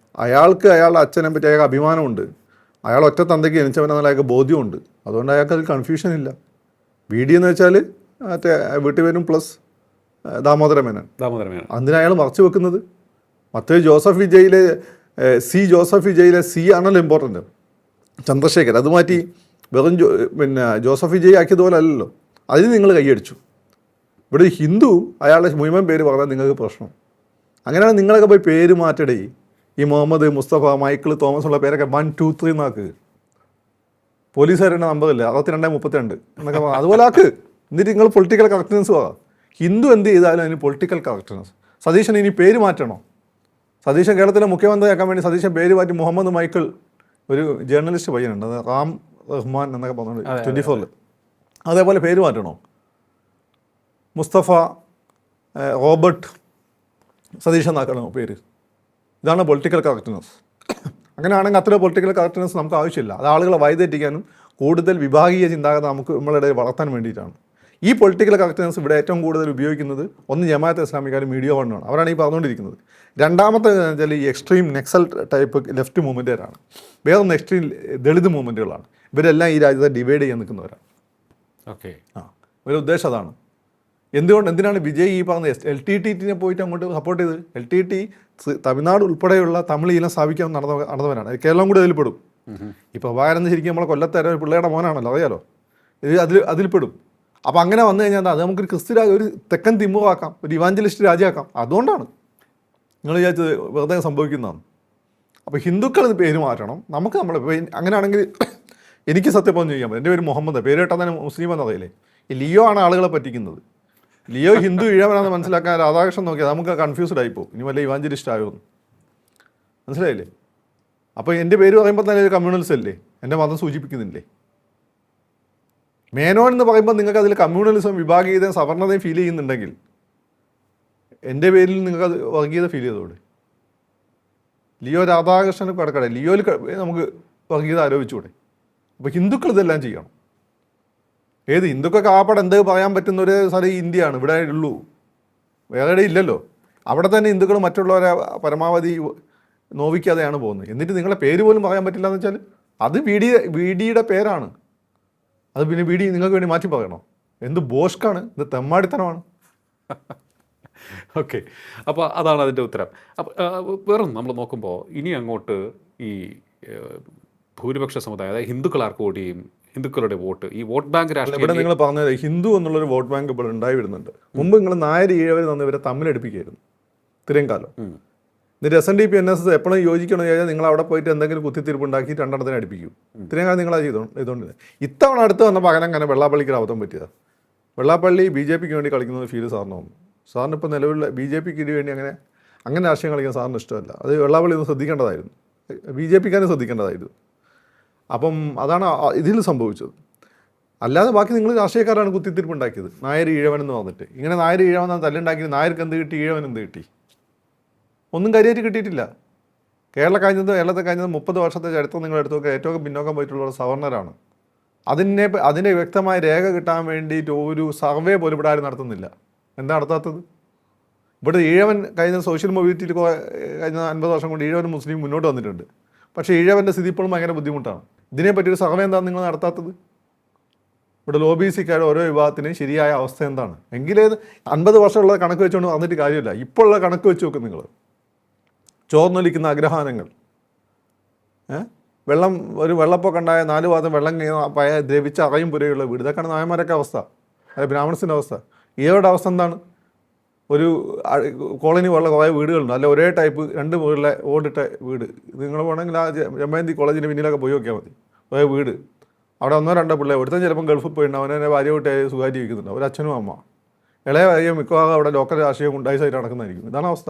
അയാൾക്ക് അയാളുടെ അച്ഛനെ പറ്റി അയാൾക്ക് അഭിമാനമുണ്ട്. അയാൾ ഒറ്റ തന്തയ്ക്ക് ജനിച്ചവനെന്നുള്ള അയാൾക്ക് ബോധ്യമുണ്ട്. അതുകൊണ്ട് അയാൾക്ക് അതിൽ കൺഫ്യൂഷൻ ഇല്ല. VD എന്ന് വെച്ചാൽ മറ്റേ വീട്ടുപേരും പ്ലസ് ദാമോദരൻ മേനോൻ. അതിന് അയാൾ മറച്ചു വെക്കുന്നത്. മറ്റേ ജോസഫ് വിജയിലെ ജോസഫ് വിജയിലെ ആണല്ലോ ഇമ്പോർട്ടൻ്റ്. ചന്ദ്രശേഖർ അത് മാറ്റി വെറും പിന്നെ ജോസഫ് വിജയ് ആക്കിയതുപോലെ അല്ലല്ലോ. അതിന് നിങ്ങൾ കൈയടിച്ചു. ഇവിടെ ഹിന്ദു അയാളുടെ മുഴുവൻ പേര് പറഞ്ഞാൽ നിങ്ങൾക്ക് പ്രശ്നം. അങ്ങനെയാണ് നിങ്ങളൊക്കെ പോയി പേര് മാറ്റടേ. ഈ മുഹമ്മദ്, മുസ്തഫ, മൈക്കിൾ, തോമസ് ഉള്ള പേരൊക്കെ 1, 2, 3 എന്നാക്ക്. പോലീസുകാരുടെ നമ്പറില്ല 6232 എന്നൊക്കെ അതുപോലെ ആക്ക്. എന്നിട്ട് നിങ്ങൾ പൊളിറ്റിക്കൽ കറക്റ്റ്നെസ് പോകാം. ഹിന്ദു എന്ത് ചെയ്താലും അതിന് പൊളിറ്റിക്കൽ കറക്റ്റ്നെസ്. സതീശൻ ഇനി പേര് മാറ്റണോ? സതീശൻ കേരളത്തിലെ മുഖ്യമന്ത്രിയാക്കാൻ വേണ്ടി സതീശൻ പേര് മാറ്റി മുഹമ്മദ് മൈക്കിൾ, ഒരു ജേർണലിസ്റ്റ് പയ്യനുണ്ട്, അത് റാം റഹ്മാൻ എന്നൊക്കെ പറഞ്ഞിട്ട് 24-ൽ, അതേപോലെ പേര് മാറ്റണോ? മുസ്തഫ, റോബർട്ട്, സതീശൻ എന്നാക്കണോ പേര്? ഇതാണ് പൊളിറ്റിക്കൽ കറക്റ്റ്നെസ്. അങ്ങനെയാണെങ്കിൽ അത്ര പൊളിറ്റിക്കൽ കറക്റ്റ്നെസ് നമുക്ക് ആവശ്യമില്ല. അത് ആളുകളെ വഴിതെറ്റിക്കാനും കൂടുതൽ വിഭാഗീയ ചിന്താഗതി നമുക്ക് നമ്മളുടെ വളർത്താൻ വേണ്ടിയിട്ടാണ്. ഈ പൊളിറ്റിക്കൽ കറക്റ്റ്നെസ് ഇവിടെ ഏറ്റവും കൂടുതൽ ഉപയോഗിക്കുന്നത് ഒന്ന് ജമാഅത്തെ ഇസ്ലാമിക്കാരും മീഡിയ വണ്ണാണ്. അവരാണ് ഈ പറഞ്ഞുകൊണ്ടിരിക്കുന്നത്. രണ്ടാമത്തെ വെച്ചാൽ ഈ എക്സ്ട്രീം നെക്സൽ ടൈപ്പ് ലെഫ്റ്റ് മൂവ്മെൻറ്റുകാരാണ്. വേറൊന്ന് എക്സ്ട്രീം ദളിത് മൂവ്മെൻറ്റുകളാണ്. ഇവരെല്ലാം ഈ രാജ്യത്തെ ഡിവൈഡ് ചെയ്യാൻ നിൽക്കുന്നവരാണ്. ഒരു ഉദ്ദേശം അതാണ്. എന്തിനാണ് വിജയ് ഈ പറഞ്ഞ LTTE പോയിട്ട് അങ്ങോട്ട് സപ്പോർട്ട് ചെയ്ത്? LTTE തമിഴ്നാട് ഉൾപ്പെടെയുള്ള തമിഴ് ഈലം സ്ഥാപിക്കാൻ നടന്നവരാണ്. കേരളം കൂടി അതിൽപ്പെടും. ഈ പ്രഭാകരൻ ശരിക്കും നമ്മളെ കൊല്ലത്തേര പിള്ളേരുടെ മോനാണല്ലോ, അറിയാലോ. ഇത് അതിൽപ്പെടും. അപ്പോൾ അങ്ങനെ വന്നു കഴിഞ്ഞാൽ അത് നമുക്കൊരു ക്രിസ്തു ഒരു തെക്കൻ തിമ്മുവാക്കാം, ഒരു ഇവാഞ്ചലിസ്റ്റ് രാജ്യമാക്കാം. അതുകൊണ്ടാണ് നിങ്ങൾ വിചാരിച്ചത് വെറുതെ സംഭവിക്കുന്നതാണ്. അപ്പോൾ ഹിന്ദുക്കൾ ഇത് പേര് മാറ്റണം. നമുക്ക് അങ്ങനെയാണെങ്കിൽ എനിക്ക് സത്യപ്രതിജ്ഞ ചെയ്യാൻ പറ്റും. എൻ്റെ പേര് മുഹമ്മദ്, പേര് കേട്ടാൽ തന്നെ മുസ്ലിം എന്നറിയില്ലേ. ഈ ലിയോ ആണ് ആളുകളെ പറ്റിക്കുന്നത്. ലിയോ ഹിന്ദു ഇഴവനാണെന്ന് മനസ്സിലാക്കാൻ രാധാകൃഷ്ണൻ നോക്കിയാൽ നമുക്ക് കൺഫ്യൂസ്ഡ് ആയിപ്പോൾ. ഇനി വല്ല ഇവാഞ്ചലിസ്റ്റ് ആയോന്ന് മനസ്സിലായില്ലേ? അപ്പോൾ എൻ്റെ പേര് പറയുമ്പോൾ തന്നെ ഒരു കമ്മ്യൂണലിസം അല്ലേ, എൻ്റെ മതം സൂചിപ്പിക്കുന്നില്ലേ? മേനോൻ എന്ന് പറയുമ്പോൾ നിങ്ങൾക്ക് അതിൽ കമ്മ്യൂണലിസം, വിഭാഗീയതയും സവർണതയും ഫീൽ ചെയ്യുന്നുണ്ടെങ്കിൽ എൻ്റെ പേരിൽ നിങ്ങൾക്ക് അത് വർഗീയത ഫീൽ ചെയ്തോടെ? ലിയോ രാധാകൃഷ്ണന് കിടക്കട്ടെ, ലിയോയിൽ നമുക്ക് വർഗീയത ആരോപിച്ചുകൂടെ? അപ്പോൾ ഹിന്ദുക്കൾ ഇതെല്ലാം ചെയ്യണം. ഏത് ഹിന്ദുക്കൾക്ക് ആപ്പാട് എന്ത് പറയാൻ പറ്റുന്ന ഒരു സ്ഥലം ഇന്ത്യയാണ്, ഇവിടെ ഉള്ളൂ, വേറെ ഇല്ലല്ലോ. അവിടെ തന്നെ ഹിന്ദുക്കൾ മറ്റുള്ളവരെ പരമാവധി നോവിക്കാതെയാണ് പോകുന്നത്. എന്നിട്ട് നിങ്ങളെ പേര് പോലും പറയാൻ പറ്റില്ല എന്ന് വെച്ചാൽ അത് VDയുടെ പേരാണ്. അത് പിന്നെ VD നിങ്ങൾക്ക് വേണ്ടി മാറ്റി പറയണോ? എന്ത് ബോഷ്കാണ് ഇത്, തെമ്മാടിത്തരമാണ്. ഓക്കെ, അപ്പോൾ അതാണ് അതിൻ്റെ ഉത്തരം. അപ്പോൾ വേറെ നമ്മൾ നോക്കുമ്പോൾ ഇനി അങ്ങോട്ട് ഈ ഭൂരിപക്ഷ സമുദായം, അതായത് ഹിന്ദുക്കൾ ആർക്ക് വോട്ട് ചെയ്യും, ഹിന്ദുക്കളുടെ വോട്ട്, ഈ വോട്ട് ബാങ്ക് രാഷ്ട്രീയം. ഇവിടെ നിങ്ങൾ പറഞ്ഞത് ഹിന്ദു എന്നുള്ളൊരു വോട്ട് ബാങ്ക് ഇപ്പോൾ ഉണ്ടായി വരുന്നുണ്ട്. മുമ്പ് നിങ്ങൾ നായർ ഈഴവർ തന്നിവരെ തമ്മിലടിപ്പിക്കുകയായിരുന്നു ഇത്രയും കാലം. എന്നിട്ട് SNDP NSS എപ്പോഴും യോജിക്കണമെന്ന് ചോദിച്ചാൽ നിങ്ങൾ അവിടെ പോയിട്ട് എന്തെങ്കിലും കുത്തിത്തിരിപ്പ് ഉണ്ടാക്കി രണ്ടെണ്ണത്തിന് അടുപ്പിക്കും. ഇത്രയും കാലം നിങ്ങളത് ചെയ്തുകൊണ്ടിരുന്നത്. ഇത്തവണ അടുത്ത് വന്ന പകരം അങ്ങനെ വെള്ളാപ്പള്ളിക്ക് അബദ്ധം പറ്റിയതാണ്. വെള്ളാപ്പള്ളി BJPക്ക് വേണ്ടി കളിക്കുന്നത് ഫീൽ സാറിന് വന്നു. സാറിന് ഇപ്പോൾ നിലവിലുള്ള BJPക്ക് വേണ്ടി അങ്ങനെ രാഷ്ട്രീയം കളിക്കാൻ സാറിന് ഇഷ്ടമല്ല. അത് വെള്ളാപ്പള്ളി ഒന്ന് ശ്രദ്ധിക്കേണ്ടതായിരുന്നു, BJPക്കാരും ശ്രദ്ധിക്കേണ്ടതായിരുന്നു. അപ്പം അതാണ് ഇതിൽ സംഭവിച്ചത്. അല്ലാതെ ബാക്കി നിങ്ങൾ രാഷ്ട്രീയക്കാരാണ് കുത്തിത്തിരിപ്പ് ഉണ്ടാക്കിയത്. നായർ ഈഴവൻ എന്ന് പറഞ്ഞിട്ട് ഇങ്ങനെ നായർ ഈഴവൻ തല്ലുണ്ടാക്കി നായർക്ക് എന്ത് കിട്ടി, ഈഴവൻ എന്ത് കിട്ടി? ഒന്നും കാര്യമായിട്ട് കിട്ടിയിട്ടില്ല. കേരളത്തെ കഴിഞ്ഞത് 30 വർഷത്തെ ചരിത്രം നിങ്ങൾ എടുത്തു നോക്കുക, ഏറ്റവും പിന്നോക്കം പോയിട്ടുള്ള സവർണരാണ്. അതിൻ്റെ വ്യക്തമായ രേഖ കിട്ടാൻ വേണ്ടിയിട്ട് ഒരു സർവേ പോലും ഇവിടെ ആരും നടത്തുന്നില്ല. എന്താ നടത്താത്തത്? ഇവിടെ ഈഴവൻ കഴിഞ്ഞ സോഷ്യൽ മൊബിലിറ്റിയിൽ കഴിഞ്ഞ 50 വർഷം കൊണ്ട് ഈഴവൻ മുസ്ലിം മുന്നോട്ട് വന്നിട്ടുണ്ട്. പക്ഷേ ഈഴവൻ്റെ സ്ഥിതി ഇപ്പോഴും ഭയങ്കര ബുദ്ധിമുട്ടാണ്. ഇതിനെപ്പറ്റി ഒരു സർവേ എന്താണ് നിങ്ങൾ നടത്താത്തത്? ഇവിടെ OBC-ക്കാരുടെ ഓരോ വിഭാഗത്തിനും ശരിയായ അവസ്ഥ എന്താണ് എങ്കിലേ 50 വർഷമുള്ള കണക്ക് വെച്ചുകൊണ്ട് വന്നിട്ട് കാര്യമില്ല. ഇപ്പോൾ ഉള്ള കണക്ക് വെച്ച് നോക്കും നിങ്ങൾ. ചോർന്നൊലിക്കുന്ന അഗ്രഹാരങ്ങൾ, ഒരു വെള്ളപ്പൊക്കം ഉണ്ടായ 4 ഭാഗത്തും വെള്ളം ദ്രവിച്ച് അറയും പുരയുള്ള വീട്, ഇതൊക്കെയാണ് നായന്മാരൊക്കെ അവസ്ഥ, അല്ലെ ബ്രാഹ്മണസിൻ്റെ അവസ്ഥ. ഈയോടെ അവസ്ഥ എന്താണ്? ഒരു കോളനി ഉള്ള കുറേ വീടുകളുണ്ട്, അല്ല ഒരേ ടൈപ്പ് 2 മുകളിലെ ഓടിട്ട വീട്. നിങ്ങൾ വേണമെങ്കിൽ ആ ജമയന്തി കോളേജിൻ്റെ പിന്നിലൊക്കെ പോയി നോക്കിയാൽ മതി. ഒരേ വീട്, അവിടെ 1-2 പിള്ളേർ, ഒരുത്തൻ ചിലപ്പം ഗൾഫിൽ പോയിട്ടുണ്ട്, അവനെ ഭാര്യ കുട്ടി സുഖമായിട്ട് ഇരിക്കുന്നുണ്ട്, ഒരു അച്ഛനും അമ്മ. ഇളയ ഭാര്യ മിക്കവാറും അവിടെ ലോക്കൽ രാഷ്ട്രീയം ഉണ്ടായിസായിട്ട് നടക്കുന്നതായിരിക്കും. ഇതാണ് അവസ്ഥ.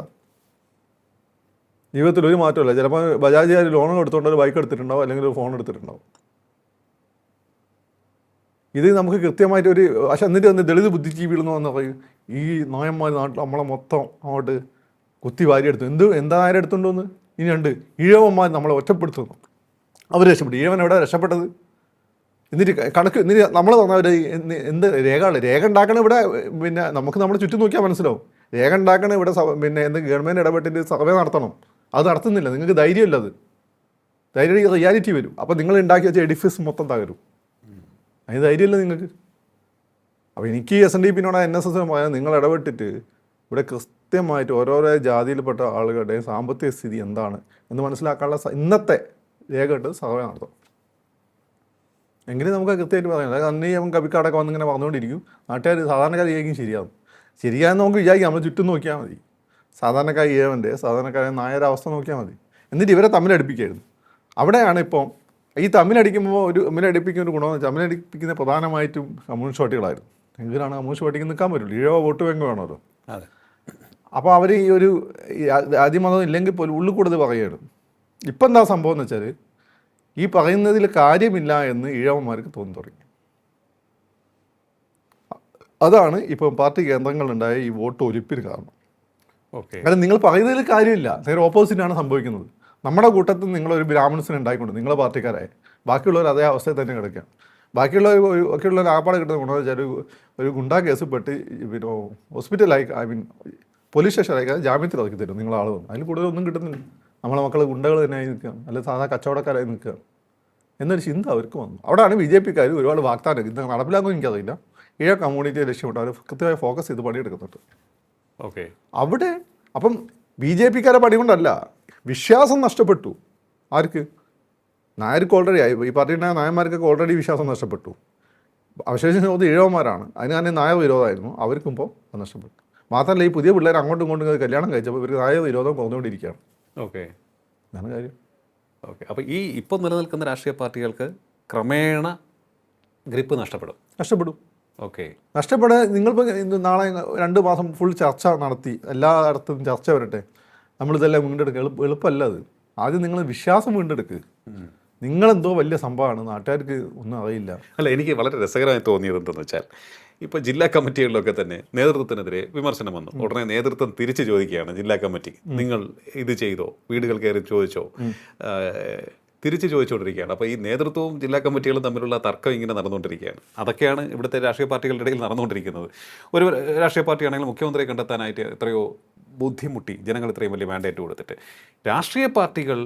ജീവിതത്തിൽ ഒരു മാറ്റമില്ല. ചിലപ്പോൾ ബജാജുകാർ ലോൺ എടുത്തുകൊണ്ട് ഒരു ബൈക്ക് എടുത്തിട്ടുണ്ടാവും, അല്ലെങ്കിൽ ഒരു ഫോൺ എടുത്തിട്ടുണ്ടാവും. ഇത് നമുക്ക് കൃത്യമായിട്ട് ഒരു പക്ഷെ എന്നിട്ട് വന്ന് ദളിത് ബുദ്ധിജീവികളെന്ന് വന്ന് പറയും ഈ നായന്മാർ നാട്ടിൽ നമ്മളെ മൊത്തം അങ്ങോട്ട് കുത്തി വാരി എടുത്തു. എന്താ ആരും എടുത്തുണ്ടോന്ന്? ഇനി ഉണ്ട് ഈഴവന്മാർ നമ്മളെ ഒറ്റപ്പെടുത്തുന്നു. അവർ രക്ഷപ്പെട്ടു. ഈഴവൻ എവിടെ രക്ഷപ്പെട്ടത്? എന്നിട്ട് നമ്മൾ തന്നവർ എന്ത് രേഖ ഉണ്ടാക്കണ ഇവിടെ, പിന്നെ നമുക്ക് നമ്മുടെ ചുറ്റും നോക്കിയാൽ മനസ്സിലാവും. രേഖ ഉണ്ടാക്കണ ഇവിടെ എന്ത് ഗവൺമെൻറ് ഇടപെട്ടിട്ട് സർവേ നടത്തണം. അത് നടത്തുന്നില്ല. നിങ്ങൾക്ക് ധൈര്യമില്ല. അത് ധൈര്യം റിയാലിറ്റി വരും. അപ്പോൾ നിങ്ങൾ ഉണ്ടാക്കി വെച്ച എഡിഫിസ് മൊത്തം തകരും. അതിന് ധൈര്യമില്ല നിങ്ങൾക്ക്. അപ്പോൾ എനിക്ക് SNDP-നോട് NSS പറയാൻ, നിങ്ങൾ ഇടപെട്ടിട്ട് ഇവിടെ കൃത്യമായിട്ട് ഓരോരോ ജാതിയിൽപ്പെട്ട ആളുകളുടെ സാമ്പത്തിക സ്ഥിതി എന്താണ് എന്ന് മനസ്സിലാക്കാനുള്ള ഇന്നത്തെ രേഖ ഇട്ട് സർവേ നടത്തണം. എങ്കിലും നമുക്ക് കൃത്യമായിട്ട് പറയാം. അതായത് അന്നേ കവിക്കാടൊക്കെ വന്നിങ്ങനെ പറഞ്ഞുകൊണ്ടിരിക്കും. നാട്ടുകാർ സാധാരണക്കാർ ചെയ്യും ശരിയാന്ന് നമുക്ക് വിചാരിക്കാം. നമ്മൾ ചുറ്റും നോക്കിയാൽ മതി. സാധാരണക്കാർ ഏവൻ്റെ സാധാരണക്കാരെ നായരുടെ അവസ്ഥ നോക്കിയാൽ മതി. എന്നിട്ട് ഇവരെ തമ്മിലടിപ്പിക്കായിരുന്നു. അവിടെയാണ് ഇപ്പം ഈ തമ്മിലടിക്കുമ്പോൾ തമ്മിലടിപ്പിക്കുന്ന ഒരു ഗുണമെന്ന് വെച്ചാൽ തമ്മിലടിപ്പിക്കുന്ന പ്രധാനമായിട്ടും കമ്മ്യൂണിസ്റ്റ് പാർട്ടികളായിരുന്നു. എങ്കിലാണ് കമ്മ്യൂണിസ്റ്റ് പാർട്ടിക്ക് നിൽക്കാൻ പറ്റുള്ളൂ. ഈഴവ വോട്ട് ബാങ്ക് വേണമല്ലോ. അപ്പോൾ അവർ ഈ ഒരു ആദ്യമതം ഇല്ലെങ്കിൽ പോലും ഉള്ളിൽ കൂടുതൽ പറയുകയാണ്. ഇപ്പം എന്താ സംഭവം എന്ന് വെച്ചാൽ ഈ പറയുന്നതിൽ കാര്യമില്ല എന്ന് ഈഴവന്മാർക്ക് തോന്നി തുടങ്ങി. അതാണ് ഇപ്പം പാർട്ടി കേന്ദ്രങ്ങളിലുണ്ടായ ഈ വോട്ട് ഒലിപ്പിന് കാരണം. കാരണം നിങ്ങൾ പറയുന്നതിൽ കാര്യമില്ല, നേരെ ഓപ്പോസിറ്റാണ് സംഭവിക്കുന്നത്. നമ്മുടെ കൂട്ടത്തിൽ നിങ്ങളൊരു ബ്രാഹ്മണസിനെ ഉണ്ടായിക്കൊണ്ട് നിങ്ങളെ പാർട്ടിക്കാരായ ബാക്കിയുള്ളവർ അതേ അവസ്ഥയിൽ തന്നെ കിടക്കുകയാണ്. ബാക്കിയുള്ളവർ ആപ്പാടെ കിട്ടുന്ന ഗുണമെന്ന് വെച്ചാൽ ഒരു ഗുണ്ടാ കേസ് പെട്ട് പിന്നെ ഹോസ്പിറ്റലായി പോലീസ് സ്റ്റേഷനായി ജാമ്യത്തിൽ ഇറക്കി തരും നിങ്ങളെ ആൾ വന്നു. അതിൽ കൂടുതലൊന്നും കിട്ടുന്നില്ല. നമ്മളെ മക്കൾ ഗുണ്ടകൾ തന്നെയായി നിൽക്കുകയാണ്, അല്ലെങ്കിൽ സാധാ കച്ചവടക്കാരായി നിൽക്കുകയാണ് എന്നൊരു ചിന്ത അവർക്ക് വന്നു. അവിടെയാണ് BJP-ക്കാർ ഒരുപാട് വാഗ്ദാനം ഇത് നടപ്പിലാക്കുമെന്ന് എനിക്കറിയില്ല. ഈഴ കമ്മ്യൂണിറ്റിയെ ലക്ഷ്യമിട്ട് അവർ കൃത്യമായി ഫോക്കസ് ചെയ്ത് പണിയെടുക്കുന്നുണ്ട്. അവിടെ അപ്പം BJP-ക്കാരെ പണി കൊണ്ടല്ല, വിശ്വാസം നഷ്ടപ്പെട്ടു. ആർക്ക്? നായർക്ക് ഓൾറെഡി ആയി. ഈ പാർട്ടിയുടെ നായന്മാർക്കൊക്കെ ഓൾറെഡി വിശ്വാസം നഷ്ടപ്പെട്ടു. അവശേഷിക്കുന്നത് ഈഴവന്മാരാണ്. അതിന് തന്നെ നായ വിരോധമായിരുന്നു. അവർക്കുമ്പോൾ അത് നഷ്ടപ്പെട്ടു. മാത്രമല്ല ഈ പുതിയ പിള്ളേർ അങ്ങോട്ടും ഇങ്ങോട്ടും കല്യാണം കഴിച്ചപ്പോൾ ഇവർക്ക് നായ വിരോധം കുറഞ്ഞുകൊണ്ടിരിക്കുകയാണ്. അതാണ് കാര്യം. അപ്പോൾ ഈ ഇപ്പോൾ നിലനിൽക്കുന്ന രാഷ്ട്രീയ പാർട്ടികൾക്ക് ക്രമേണ ഗ്രിപ്പ് നഷ്ടപ്പെടും. നഷ്ടപ്പെടാൻ നിങ്ങളിപ്പോൾ നാളെ 2 മാസം ഫുൾ ചർച്ച നടത്തി, എല്ലായിടത്തും ചർച്ച വരട്ടെ, നമ്മളിതെല്ലാം വീണ്ടെടുക്കുക. എളുപ്പമല്ല അത്. ആദ്യം നിങ്ങൾ വിശ്വാസം വീണ്ടെടുക്കുക. നിങ്ങളെന്തോ വലിയ സംഭവമാണ്, നാട്ടുകാർക്ക് ഒന്നും അറിയില്ല. അല്ല, എനിക്ക് വളരെ രസകരമായി തോന്നിയത് എന്തെന്ന് വെച്ചാൽ ഇപ്പോൾ ജില്ലാ കമ്മിറ്റികളിലൊക്കെ തന്നെ നേതൃത്വത്തിനെതിരെ വിമർശനം വന്നു. ഉടനെ നേതൃത്വം തിരിച്ചു ചോദിക്കുകയാണ്, ജില്ലാ കമ്മിറ്റി നിങ്ങൾ ഇത് ചെയ്തോ, വീടുകൾ കയറി ചോദിച്ചോ, തിരിച്ച് ചോദിച്ചുകൊണ്ടിരിക്കുകയാണ്. അപ്പോൾ ഈ നേതൃത്വവും ജില്ലാ കമ്മിറ്റികളും തമ്മിലുള്ള തർക്കം ഇങ്ങനെ നടന്നുകൊണ്ടിരിക്കുകയാണ്. അതൊക്കെയാണ് ഇവിടുത്തെ രാഷ്ട്രീയ പാർട്ടികളുടെ ഇടയിൽ നടന്നുകൊണ്ടിരിക്കുന്നത്. ഒരു രാഷ്ട്രീയ പാർട്ടിയാണെങ്കിൽ മുഖ്യമന്ത്രിയെ കണ്ടെത്താനായിട്ട് എത്രയോ ബുദ്ധിമുട്ടി ജനങ്ങൾ ഇത്രയും വലിയ മാൻഡേറ്റ് കൊടുത്തിട്ട്. രാഷ്ട്രീയ പാർട്ടികൾ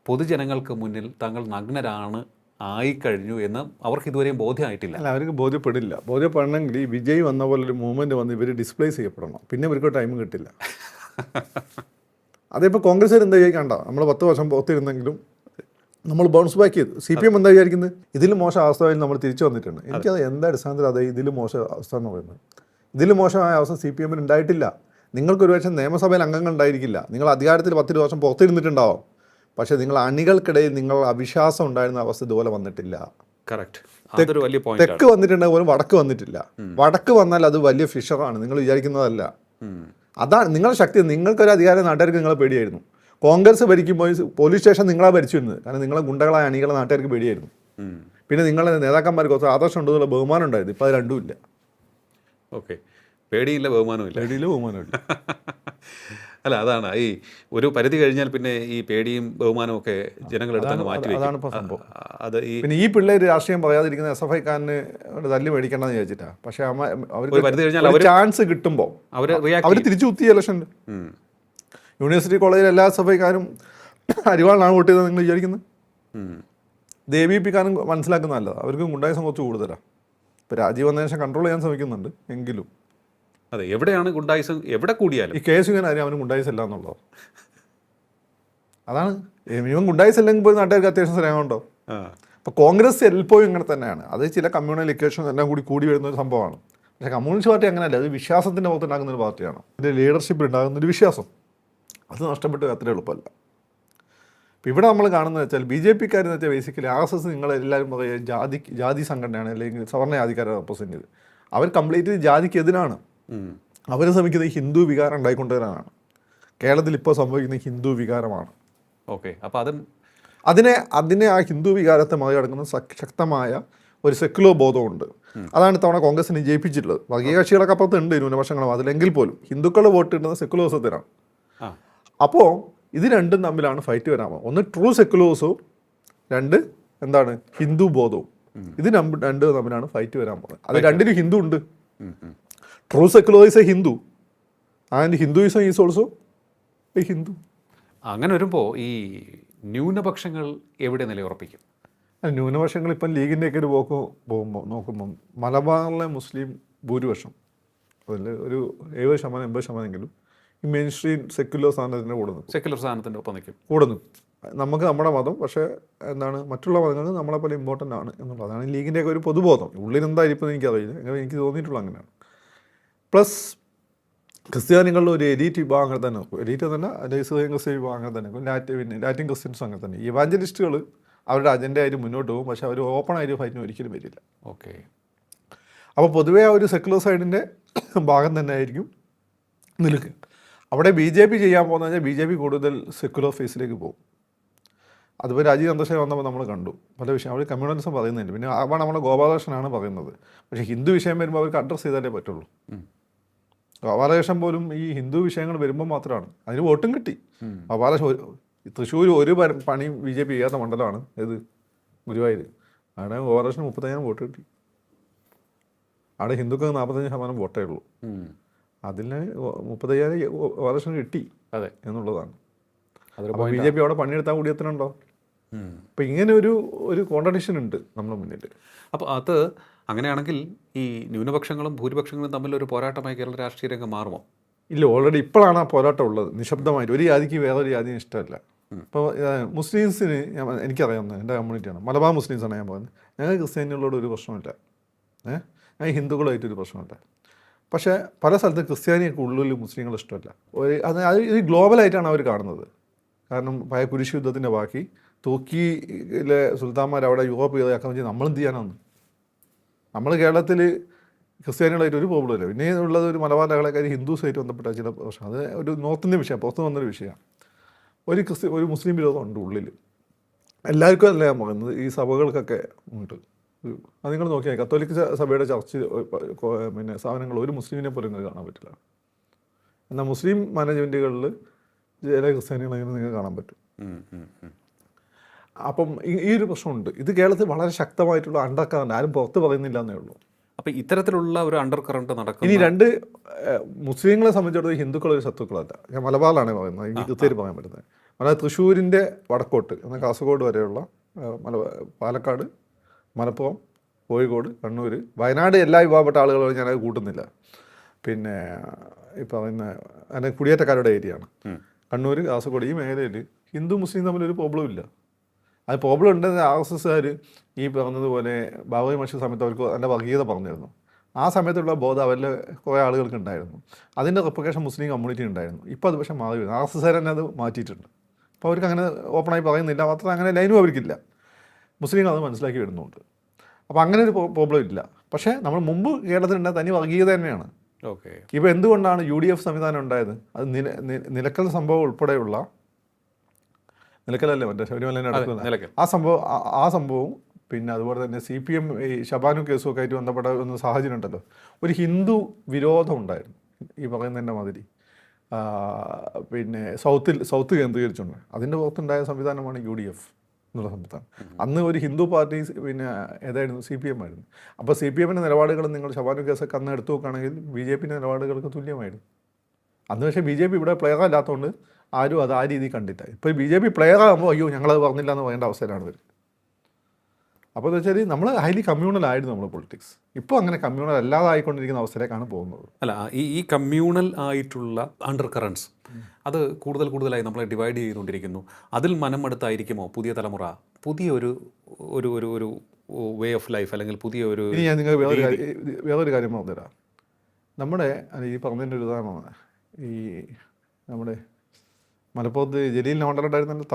പൊതുജനങ്ങൾക്ക് മുന്നിൽ തങ്ങൾ നഗ്നരാണ് ആയിക്കഴിഞ്ഞു എന്ന് അവർക്ക് ഇതുവരെയും ബോധ്യമായിട്ടില്ല. അല്ല, അവർക്ക് ബോധ്യപ്പെടില്ല. ബോധ്യപ്പെടണമെങ്കിൽ ഈ വിജയ് വന്ന പോലെ ഒരു മൂവ്മെൻറ്റ് വന്ന് ഇവർ ഡിസ്പ്ലേസ് ചെയ്യപ്പെടണം. പിന്നെ ഇവർക്ക് ടൈം കിട്ടില്ല. അതിപ്പോൾ കോൺഗ്രസ്സുകാർ എന്താ വിചാരിക്കണ്ട, നമ്മൾ 10 വർഷം പുറത്തിരുന്നെങ്കിലും നമ്മൾ ബൗൺസ് ബാക്ക് ചെയ്തു. CPM എന്താ വിചാരിക്കുന്നത്? ഇതിലും മോശം അവസ്ഥയിൽ നമ്മൾ തിരിച്ചു വന്നിട്ടുണ്ട്. എനിക്കത് എന്താ അടിസ്ഥാനത്തിൽ അതെ ഇതിലും മോശം അവസ്ഥ എന്ന് പറയുന്നത്. ഇതിലും മോശമായ അവസ്ഥ CPM-ന് ഉണ്ടായിട്ടില്ല. നിങ്ങൾക്കൊരു പക്ഷേ നിയമസഭയിൽ അംഗങ്ങൾ ഉണ്ടായിരിക്കില്ല, നിങ്ങൾ അധികാരത്തിൽ 10 വർഷം പുറത്തിരുന്നിട്ടുണ്ടാവും, പക്ഷേ നിങ്ങൾ അണികൾക്കിടയിൽ നിങ്ങൾ അവിശ്വാസം ഉണ്ടായിരുന്ന അവസ്ഥ ഇതുപോലെ വന്നിട്ടില്ല. തെക്ക് വന്നിട്ടുണ്ടെങ്കിൽ പോലും വടക്ക് വന്നിട്ടില്ല. വടക്ക് വന്നാൽ അത് വലിയ ഫിഷറാണ്, നിങ്ങൾ വിചാരിക്കുന്നതല്ല. അതാണ് നിങ്ങളുടെ ശക്തി. നിങ്ങൾക്കൊരു അധികാരം നാട്ടുകാർക്ക് നിങ്ങളെ പേടിയായിരുന്നു. കോൺഗ്രസ് ഭരിക്കുമ്പോൾ പോലീസ് സ്റ്റേഷൻ നിങ്ങളാ ഭരിച്ചിരുന്നത്. കാരണം നിങ്ങളെ ഗുണ്ടകളായ അണികളെ നാട്ടുകാർക്ക് പേടിയായിരുന്നു. പിന്നെ നിങ്ങളെ നേതാക്കന്മാർക്ക് കുറച്ച് ആദർശം ഉണ്ടെന്നുള്ള ബഹുമാനം ഉണ്ടായിരുന്നു. ഇപ്പോൾ അത് രണ്ടുമില്ല. പേടിയില്ല, ബഹുമാനമില്ല. അല്ല, അതാണ് ഈ ഒരു പരിധി കഴിഞ്ഞാൽ പിന്നെ ഈ പേടിയും ബഹുമാനവും ഒക്കെ ജനങ്ങളെടുത്ത് മാറ്റി വയ്ക്കും. അത് പിന്നെ ഈ പിള്ളേർ രാഷ്ട്രീയം പറയാതിരിക്കുന്ന SFI-ക്കാരന് തല്ലി മേടിക്കണമെന്ന് വിചാരിച്ചിട്ടാ. പക്ഷെ അവർക്ക് ചാൻസ് കിട്ടുമ്പോൾ അവർ തിരിച്ചു കുത്തി ഇലക്ഷനിൽ. യൂണിവേഴ്സിറ്റി കോളേജിൽ എല്ലാ SFI-ക്കാരും അരിവാളിനാണ് വോട്ട് ചെയ്തത് നിങ്ങൾ വിചാരിക്കുന്നത്? ദേവീപിക്കാനും മനസ്സിലാക്കുന്ന നല്ലതാണ്. അവർക്ക് ഗുണ്ടായിസം കുറച്ച് കൂടുതലാണ്. ഇപ്പോൾ രാജീവ് വന്നതിന് ശേഷം കൺട്രോൾ ചെയ്യാൻ ശ്രമിക്കുന്നുണ്ട് എങ്കിലും അതെ, എവിടെയാണ് ഗുണ്ടായിസം എവിടെ കൂടിയാലും ഈ കേസ് ഇങ്ങനെ ആരും അവന് ഗുണ്ടായിസം ഇല്ല എന്നുള്ളത് അതാണ്. മിനിമം ഗുണ്ടായിസം ഇല്ലെങ്കിൽ പോയി നാട്ടുകാർക്ക് അത്യാവശ്യം സ്നേഹമുണ്ടോ? അപ്പോൾ കോൺഗ്രസ് എൽപ്പോഴും ഇങ്ങനെ തന്നെയാണ്. അത് ചില കമ്മ്യൂണൽ ഇക്വേഷൻ എല്ലാം കൂടി വരുന്ന ഒരു സംഭവമാണ്. പക്ഷേ കമ്മ്യൂണിസ്റ്റ് പാർട്ടി അങ്ങനെയല്ല, അത് വിശ്വാസത്തിൻ്റെ പുറത്തുണ്ടാകുന്ന ഒരു പാർട്ടിയാണ്. അതിൻ്റെ ലീഡർഷിപ്പിൽ ഉണ്ടാകുന്ന ഒരു വിശ്വാസം അത് നഷ്ടപ്പെട്ട് അത്ര എളുപ്പമല്ല. ഇപ്പോൾ ഇവിടെ നമ്മൾ കാണുന്നത് വെച്ചാൽ BJP-ക്കാർ എന്ന് വെച്ചാൽ ബേസിക്കലി RSS നിങ്ങളെല്ലാവരും പറയുക ജാതി സംഘടനയാണ്, അല്ലെങ്കിൽ സവർണ്ണ ജാതിക്കാരെ റെപ്രസെൻ്റ് ചെയ്ത് അവർ കംപ്ലീറ്റ് ജാതിക്ക് എതിരാണ്. അവർ ശ്രമിക്കുന്നത് ഹിന്ദു വികാരം ഉണ്ടായിക്കൊണ്ടുവരാനാണ്. കേരളത്തിൽ ഇപ്പോൾ സംഭവിക്കുന്ന ഹിന്ദു വികാരമാണ്. ഓക്കെ, അപ്പോൾ അതിനെ ആ ഹിന്ദു വികാരത്തെ മറികടക്കുന്ന ശക്തമായ ഒരു സെക്യുലർ ബോധമുണ്ട്. അതാണ് തവണ കോൺഗ്രസിനെ ജയിപ്പിച്ചിട്ടുള്ളത്. വർഗീയ കക്ഷികളൊക്കെ അപ്പുറത്തുണ്ട് ന്യൂനപക്ഷങ്ങളും, അതിലെങ്കിൽ പോലും ഹിന്ദുക്കളുടെ വോട്ട് കിട്ടുന്നത് സെക്യുലറിസത്തിനാണ്. അപ്പോൾ ഇത് രണ്ടും തമ്മിലാണ് ഫൈറ്റ് വരാൻ പോകുന്നത്. ഒന്ന് ട്രൂ സെക്യുലറിസവും, രണ്ട് എന്താണ് ഹിന്ദു ബോധവും. ഇത് രണ്ടും തമ്മിലാണ് ഫൈറ്റ് വരാൻ പോകുന്നത്. അത് രണ്ടിലും ഹിന്ദു ഉണ്ട്. True secular is A Hindu and Hinduism is also A Hindu. അങ്ങനെ വരുമ്പോൾ ഈ ന്യൂനപക്ഷങ്ങൾ എവിടെ നിലയുറപ്പിക്കും? ന്യൂനപക്ഷങ്ങൾ ഇപ്പം ലീഗിൻ്റെയൊക്കെ ഒരു പോക്ക് പോകുമ്പോൾ നോക്കുമ്പം മലബാറിലെ മുസ്ലിം ഭൂരിപക്ഷം അതിൽ ഒരു 70% 80% ഈ മെയിൻ സ്ട്രീം സെക്യുലർ സ്ഥാനത്തിൻ്റെ കൂടെ നിൽക്കും. സെക്യുലർ സ്ഥാനത്തിൻ്റെ ഒപ്പം നിൽക്കും. കൂടെ നിൽക്കും. നമുക്ക് നമ്മുടെ മതം, പക്ഷേ എന്താണ് മറ്റുള്ള മതങ്ങൾ നമ്മളെപ്പോലെ ഇമ്പോർട്ടൻ്റ് ആണ് എന്നുള്ളതാണ് ലീഗിൻ്റെയൊക്കെ ഒരു പൊതുബോധം. ഉള്ളിലെന്തായിരിക്കും എനിക്കറിയില്ല, എനിക്ക് തോന്നിയിട്ടുള്ള അങ്ങനെയാണ്. പ്ലസ് ക്രിസ്ത്യാനികളുടെ ഒരു എലീറ്റ് വിഭാഗം അങ്ങനെ തന്നെ നോക്കും. എലീറ്റ് തന്നെ ക്രിസ്ത്യൻ വിഭാഗം അങ്ങനെ തന്നെ നോക്കും. ലാറ്റിൻ ക്രിസ്ത്യൻസും അങ്ങനെ തന്നെ. ഇവാഞ്ചലിസ്റ്റുകൾ അവരുടെ അജണ്ട ആയിട്ട് മുന്നോട്ട് പോകും, പക്ഷേ അവർ ഓപ്പൺ ആയിട്ട് ഫൈറ്റിന് ഒരിക്കലും വരില്ല. ഓക്കെ, അപ്പോൾ പൊതുവേ ആ ഒരു സെക്യുലർ സൈഡിൻ്റെ ഭാഗം തന്നെ ആയിരിക്കും നിൽക്കുക. അവിടെ BJP ചെയ്യാൻ പോകുന്നത് വെച്ചാൽ BJP കൂടുതൽ സെക്യുലർ ഫേസിലേക്ക് പോകും. അതിപ്പോൾ രാജീവ് ചന്ദ്രശേഖർ വന്നപ്പോൾ നമ്മൾ കണ്ടു പല വിഷയം. അവർ കമ്മ്യൂണലിസം പറയുന്നുണ്ട്, പിന്നെ അവിടെ നമ്മുടെ ഗോപാലകൃഷ്ണനാണ് പറയുന്നത്. പക്ഷേ ഹിന്ദു വിഷയം വരുമ്പോൾ അവർക്ക് അഡ്രസ്സ് ചെയ്താലേ പറ്റുള്ളൂ. ഗോപാലകൃഷ്ണൻ പോലും ഈ ഹിന്ദു വിഷയങ്ങൾ വരുമ്പോൾ മാത്രമാണ് അതിന് വോട്ടും കിട്ടി. തൃശ്ശൂർ ഒരു പണിയും BJP ചെയ്യാത്ത മണ്ഡലമാണ് ഏത്? ഗുരുവായൂർ. അവിടെ ഗോപാലകൃഷ്ണൻ 35,000 വോട്ട് കിട്ടി. അവിടെ ഹിന്ദുക്കൾക്ക് 45% വോട്ടേ ഉള്ളൂ. അതിന് 35,000 ഗോപാലകൃഷ്ണൻ കിട്ടി. അതെ എന്നുള്ളതാണ്. അപ്പോൾ BJP അവിടെ പണിയെടുത്താൽ കൂടി എത്തണുണ്ടോ? അപ്പം ഇങ്ങനെ ഒരു കോൺട്രഡിക്ഷൻ ഉണ്ട് നമ്മുടെ മുന്നിൽ. അപ്പോൾ അത് അങ്ങനെയാണെങ്കിൽ ഈ ന്യൂനപക്ഷങ്ങളും ഭൂരിപക്ഷങ്ങളും തമ്മിലൊരു പോരാട്ടമായി കേരള രാഷ്ട്രീയ രംഗം മാറുമോ? ഇല്ല, ഓൾറെഡി ഇപ്പോഴാണ് ആ പോരാട്ടം ഉള്ളത്. നിശബ്ദമായിട്ട് ഒരു ജാതിക്ക് വേറൊരു ജാതിന് ഇഷ്ടമല്ല. ഇപ്പോൾ മുസ്ലിംസിന് എനിക്കറിയാവുന്നത് എൻ്റെ കമ്മ്യൂണിറ്റിയാണ്, മലബാർ മുസ്ലിംസാണ് ഞാൻ പറയുന്നത്. ഞങ്ങൾ ക്രിസ്ത്യാനികളോട് ഒരു പ്രശ്നമില്ല, ഞങ്ങൾ ഹിന്ദുക്കളായിട്ടൊരു പ്രശ്നമില്ല. പക്ഷേ പല സ്ഥലത്ത് ക്രിസ്ത്യാനിയൊക്കെ ഉള്ളിൽ മുസ്ലിങ്ങൾ ഇഷ്ടമല്ല. അത് ഇത് ഗ്ലോബലായിട്ടാണ് അവർ കാണുന്നത്. കാരണം പഴയ കുരിശ് യുദ്ധത്തിൻ്റെ ബാക്കി തുർക്കിയിലെ സുൽത്താന്മാർ അവിടെ യൂറോപ്പ് ആക്രമിച്ച് നമ്മളെന്ത് ചെയ്യാനാണ്? നമ്മൾ കേരളത്തിൽ ക്രിസ്ത്യാനികളായിട്ട് ഒരു പ്രോബ്ലം ഇല്ല. പിന്നെ ഉള്ളത് ഒരു മലബാർ ലഹളക്കാർ ഹിന്ദുസായിട്ട് ബന്ധപ്പെട്ട ചില പ്രശ്നം. അത് ഒരു നോർത്ത് ഇന്ത്യൻ വിഷയം, പുറത്ത് വന്നൊരു വിഷയമാണ്. ഒരു മുസ്ലിം വിരോധം ഉണ്ട് ഉള്ളിൽ. എല്ലാവർക്കും അല്ല ഞാൻ പറയുന്നത്, ഈ സഭകൾക്കൊക്കെ ഉണ്ട്. അത് നിങ്ങൾ നോക്കിയാൽ കത്തോലിക്ക സഭയുടെ ചർച്ച് പിന്നെ സ്ഥാപനങ്ങൾ ഒരു മുസ്ലിമിനെ പോലും നിങ്ങൾക്ക് കാണാൻ പറ്റില്ല. എന്നാൽ മുസ്ലിം മാനേജ്മെൻറ്റുകളിൽ ചില ക്രിസ്ത്യാനികളെങ്കിലും നിങ്ങൾക്ക് കാണാൻ പറ്റും. അപ്പം ഈ ഒരു പ്രശ്നമുണ്ട്. ഇത് കേരളത്തിൽ വളരെ ശക്തമായിട്ടുള്ള അണ്ടർ കറണ്ട്, ആരും പുറത്ത് പറയുന്നില്ല എന്നേ ഉള്ളൂ. അപ്പോൾ ഇത്തരത്തിലുള്ള ഒരു അണ്ടർ കറണ്ട് നടക്കും. ഇനി രണ്ട് മുസ്ലിങ്ങളെ സംബന്ധിച്ചിടത്തോളം ഹിന്ദുക്കളൊരു ശത്രുക്കളല്ല. ഞാൻ മലബാറിലാണ് പറയുന്നത്, ഈ കൃത്യമായിട്ട് പറയാൻ പറ്റുന്നത്. അതായത് തൃശ്ശൂരിൻ്റെ വടക്കോട്ട് എന്നാൽ കാസർഗോഡ് വരെയുള്ള പാലക്കാട്, മലപ്പുറം, കോഴിക്കോട്, കണ്ണൂർ, വയനാട് എല്ലാ വിഭാഗപ്പെട്ട ആളുകളും ഞാനത് കൂട്ടുന്നില്ല. പിന്നെ ഈ പറയുന്ന അതിൻ്റെ കുടിയേറ്റക്കാരുടെ ഏരിയയാണ് കണ്ണൂർ, കാസർഗോഡ്. ഈ മേഖലയിൽ ഹിന്ദു മുസ്ലിം തമ്മിലൊരു പ്രോബ്ലം ഇല്ല. അത് പ്രോബ്ലം ഉണ്ടെന്ന് RSSകാർ ഈ പറഞ്ഞതുപോലെ ബാബറി മസ്ജിദ് സമയത്ത് അവർക്ക് അതിൻ്റെ വർഗീയത പറഞ്ഞിരുന്നു. ആ സമയത്തുള്ള ബോധം അവരിൽ കുറേ ആളുകൾക്ക് ഉണ്ടായിരുന്നു. അതിൻ്റെ റെപ്ലിക്കേഷൻ മുസ്ലിം കമ്മ്യൂണിറ്റി ഉണ്ടായിരുന്നു. ഇപ്പോൾ അത് പക്ഷേ മാറി വരുന്നു. RSSകാർ തന്നെ അത് മാറ്റിയിട്ടുണ്ട്. അപ്പോൾ അവർക്ക് അങ്ങനെ ഓപ്പണായി പറയുന്നില്ല, മാത്രം അങ്ങനെ ലൈനും അവർക്കില്ല. മുസ്ലിങ്ങൾ അത് മനസ്സിലാക്കി വരുന്നുണ്ട്. അപ്പോൾ അങ്ങനെ ഒരു പ്രോബ്ലം ഇല്ല. പക്ഷേ നമ്മൾ മുമ്പ് കേരളത്തിലുണ്ട തനി വർഗീയത തന്നെയാണ്. ഓക്കെ, ഇപ്പോൾ എന്തുകൊണ്ടാണ് UDF സംവിധാനം ഉണ്ടായത്? അത് നിലക്കൽ സംഭവം ഉൾപ്പെടെയുള്ള നിലക്കലല്ലേ മറ്റേ ശബരിമലേനെ അടുത്ത് ആ സംഭവവും പിന്നെ അതുപോലെ തന്നെ CPM ഈ ഷബാനു കേസുമൊക്കെ ആയിട്ട് ബന്ധപ്പെട്ട ഒരു സാഹചര്യം ഉണ്ടല്ലോ. ഒരു ഹിന്ദു വിരോധം ഉണ്ടായിരുന്നു ഈ പറയുന്നതിൻ്റെ മാതിരി. പിന്നെ സൗത്ത് കേന്ദ്രീകരിച്ചുണ്ട്. അതിൻ്റെ പുറത്തുണ്ടായ സംവിധാനമാണ് UDF എന്നുള്ള സംവിധാനം. അന്ന് ഒരു ഹിന്ദു പാർട്ടി പിന്നെ ഏതായിരുന്നു? CPM ആയിരുന്നു. അപ്പോൾ CPMൻ്റെ നിലപാടുകൾ നിങ്ങൾ ഷബാനു കേസൊക്കെ അന്ന് എടുത്തു നോക്കുകയാണെങ്കിൽ BJPൻ്റെ നിലപാടുകൾക്ക് തുല്യമായിരുന്നു. അന്ന് പക്ഷേ BJP ഇവിടെ പ്ലെയർ അല്ലാത്തതുകൊണ്ട് ആരും അത് ആ രീതി കണ്ടില്ല. ഇപ്പോൾ BJP പ്ലെയർ ആകുമ്പോൾ അയ്യോ ഞങ്ങളത് പറഞ്ഞില്ല എന്ന് പറയേണ്ട അവസ്ഥയിലാണ് വരുന്നത്. അപ്പോൾ എന്ന് വെച്ചാൽ നമ്മൾ ഹൈലി കമ്മ്യൂണലായിരുന്നു നമ്മൾ പൊളിറ്റിക്സ്. ഇപ്പോൾ അങ്ങനെ കമ്മ്യൂണൽ അല്ലാതായിക്കൊണ്ടിരിക്കുന്ന അവസ്ഥയിലേക്കാണ് പോകുന്നത്. അല്ല, ഈ കമ്മ്യൂണൽ ആയിട്ടുള്ള അണ്ടർ കറൻസ് അത് കൂടുതലായി നമ്മളെ ഡിവൈഡ് ചെയ്തുകൊണ്ടിരിക്കുന്നു. അതിൽ മനമെടുത്തായിരിക്കുമോ പുതിയ തലമുറ പുതിയൊരു ഒരു ഒരു ഒരു വേ ഓഫ് ലൈഫ് അല്ലെങ്കിൽ പുതിയ ഒരു ഇനി ഞാൻ നിങ്ങൾ വേറൊരു കാര്യം പറഞ്ഞുതരാം. നമ്മുടെ ഈ പറഞ്ഞതിൻ്റെ ഒരു ഉദാഹരണമാണ് ഈ നമ്മുടെ മലപ്പുറത്ത് ജലീൽ നോണ്ടലുണ്ടായിരുന്ന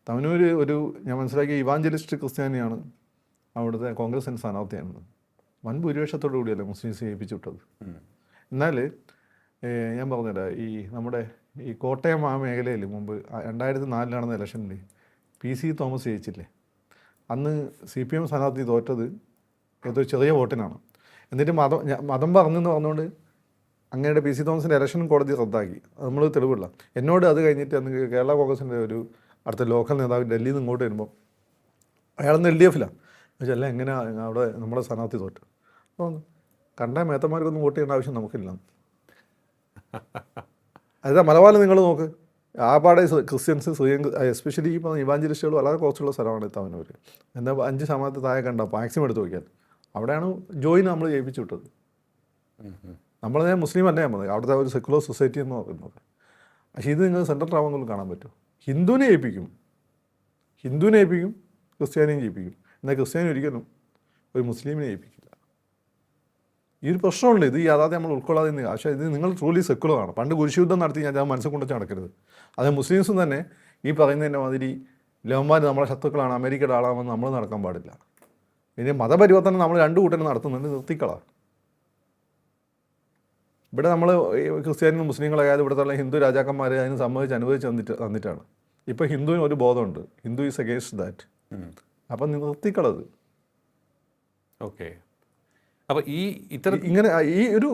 തവനൂർ ഒരു ഞാൻ മനസ്സിലാക്കിയ ഇവാഞ്ചലിസ്റ്റ് ക്രിസ്ത്യാനിയാണ് അവിടുത്തെ കോൺഗ്രസിൻ്റെ സ്ഥാനാർത്ഥിയാണ്. വൻ ഭൂരിപക്ഷത്തോടു കൂടിയല്ലേ മുസ്ലിംസ് ജയിപ്പിച്ചു വിട്ടത്. എന്നാൽ ഞാൻ പറഞ്ഞുതരാം, ഈ നമ്മുടെ ഈ കോട്ടയം ആ മേഖലയിൽ മുമ്പ് 2004 നടന്ന ഇലക്ഷനിൽ PC തോമസ് ജയിച്ചില്ലേ, അന്ന് CPM സ്ഥാനാർത്ഥി തോറ്റത് ഏതോ ചെറിയ വോട്ടിനാണ്. എന്നിട്ട് മതം പറഞ്ഞെന്ന് പറഞ്ഞുകൊണ്ട് അങ്ങയുടെ PC തോമസിൻ്റെ ഇലക്ഷനും കോടതി റദ്ദാക്കി. നമ്മൾ തെളിവില്ല. എന്നോട് അത് കഴിഞ്ഞിട്ട് അന്ന് കേരള കോൺഗ്രസിൻ്റെ ഒരു അടുത്ത ലോക്കൽ നേതാവ് ഡൽഹിയിൽ നിന്ന് ഇങ്ങോട്ട് വരുമ്പോൾ അയാളൊന്ന് LDFിലാണ്. പക്ഷേ അല്ല, എങ്ങനെയാണ് അവിടെ നമ്മുടെ സ്ഥാനാർത്ഥി തോറ്റ്? അപ്പോൾ കണ്ട മേത്തന്മാർക്കൊന്നും വോട്ട് ചെയ്യേണ്ട ആവശ്യം നമുക്കില്ല. അതാ മലബാറിൽ നിങ്ങൾ നോക്ക്, ആപാടെ ക്രിസ്ത്യൻസ് എസ്പെഷ്യലി ഇപ്പോൾ ഇവാഞ്ചലിസ്റ്റുകൾ വളരെ കുറച്ചുള്ള സ്ഥലമാണ് തവനൂർ. എന്നാൽ 5% താഴെ കണ്ട മാക്സിമം എടുത്ത് നോക്കിയാൽ അവിടെയാണ് ജോയിൻ നമ്മൾ ജയിപ്പിച്ചു വിട്ടത്. നമ്മളെ മുസ്ലിം അല്ലേ നമ്മൾ, അവിടുത്തെ ഒരു സെക്കുലർ സൊസൈറ്റി എന്ന് പറയുന്നത്. പക്ഷേ ഇത് നിങ്ങൾ സെൻട്രൽ ട്രാവൻകൂറിൽ കാണാൻ പറ്റും. ഹിന്ദുവിനെ ജയിപ്പിക്കും, ക്രിസ്ത്യാനിയും ജയിപ്പിക്കും. എന്നാൽ ക്രിസ്ത്യാനി ഒരിക്കലും ഒരു മുസ്ലിമിനെ ജയിപ്പിക്കില്ല. ഈ ഒരു പ്രശ്നമുണ്ട്. ഇത് യാഥാർത്ഥ്യം നമ്മൾ ഉൾക്കൊള്ളാതെ. പക്ഷേ ഇത് നിങ്ങൾ ട്രൂലി സെക്കുലറാണ്. പണ്ട് കുരിശുദ്ധം നടത്തി ഞാൻ മനസ്സിൽ കൊണ്ടു നടക്കരുത്. അത് മുസ്ലിംസും തന്നെ ഈ പറയുന്നതിൻ്റെ മാതിരി ലവന്മാർ നമ്മളെ ശത്രുക്കളാണ്, അമേരിക്കയുടെ ആളാണെന്ന് നമ്മൾ നടക്കാൻ പാടില്ല. പിന്നെ മതപരിവർത്തനം നമ്മൾ 2 കൂട്ടരും നടത്തുന്നുണ്ട്, നിർത്തിക്കളാം. ഇവിടെ നമ്മൾ ക്രിസ്ത്യാനികളും മുസ്ലിങ്ങളായാലും ഇവിടുത്തെ ഹിന്ദു രാജാക്കന്മാർ അതിന് അനുവദിച്ച് തന്നിട്ടാണ്. ഇപ്പോൾ ഹിന്ദുവിന് ഒരു ബോധമുണ്ട്, ഹിന്ദു ഈസ് അഗേൻസ്റ്റ് ദാറ്റ്. അപ്പം നിർത്തിക്കളത്. ഓക്കെ. അപ്പോൾ ഇങ്ങനെ ഈ ഒരു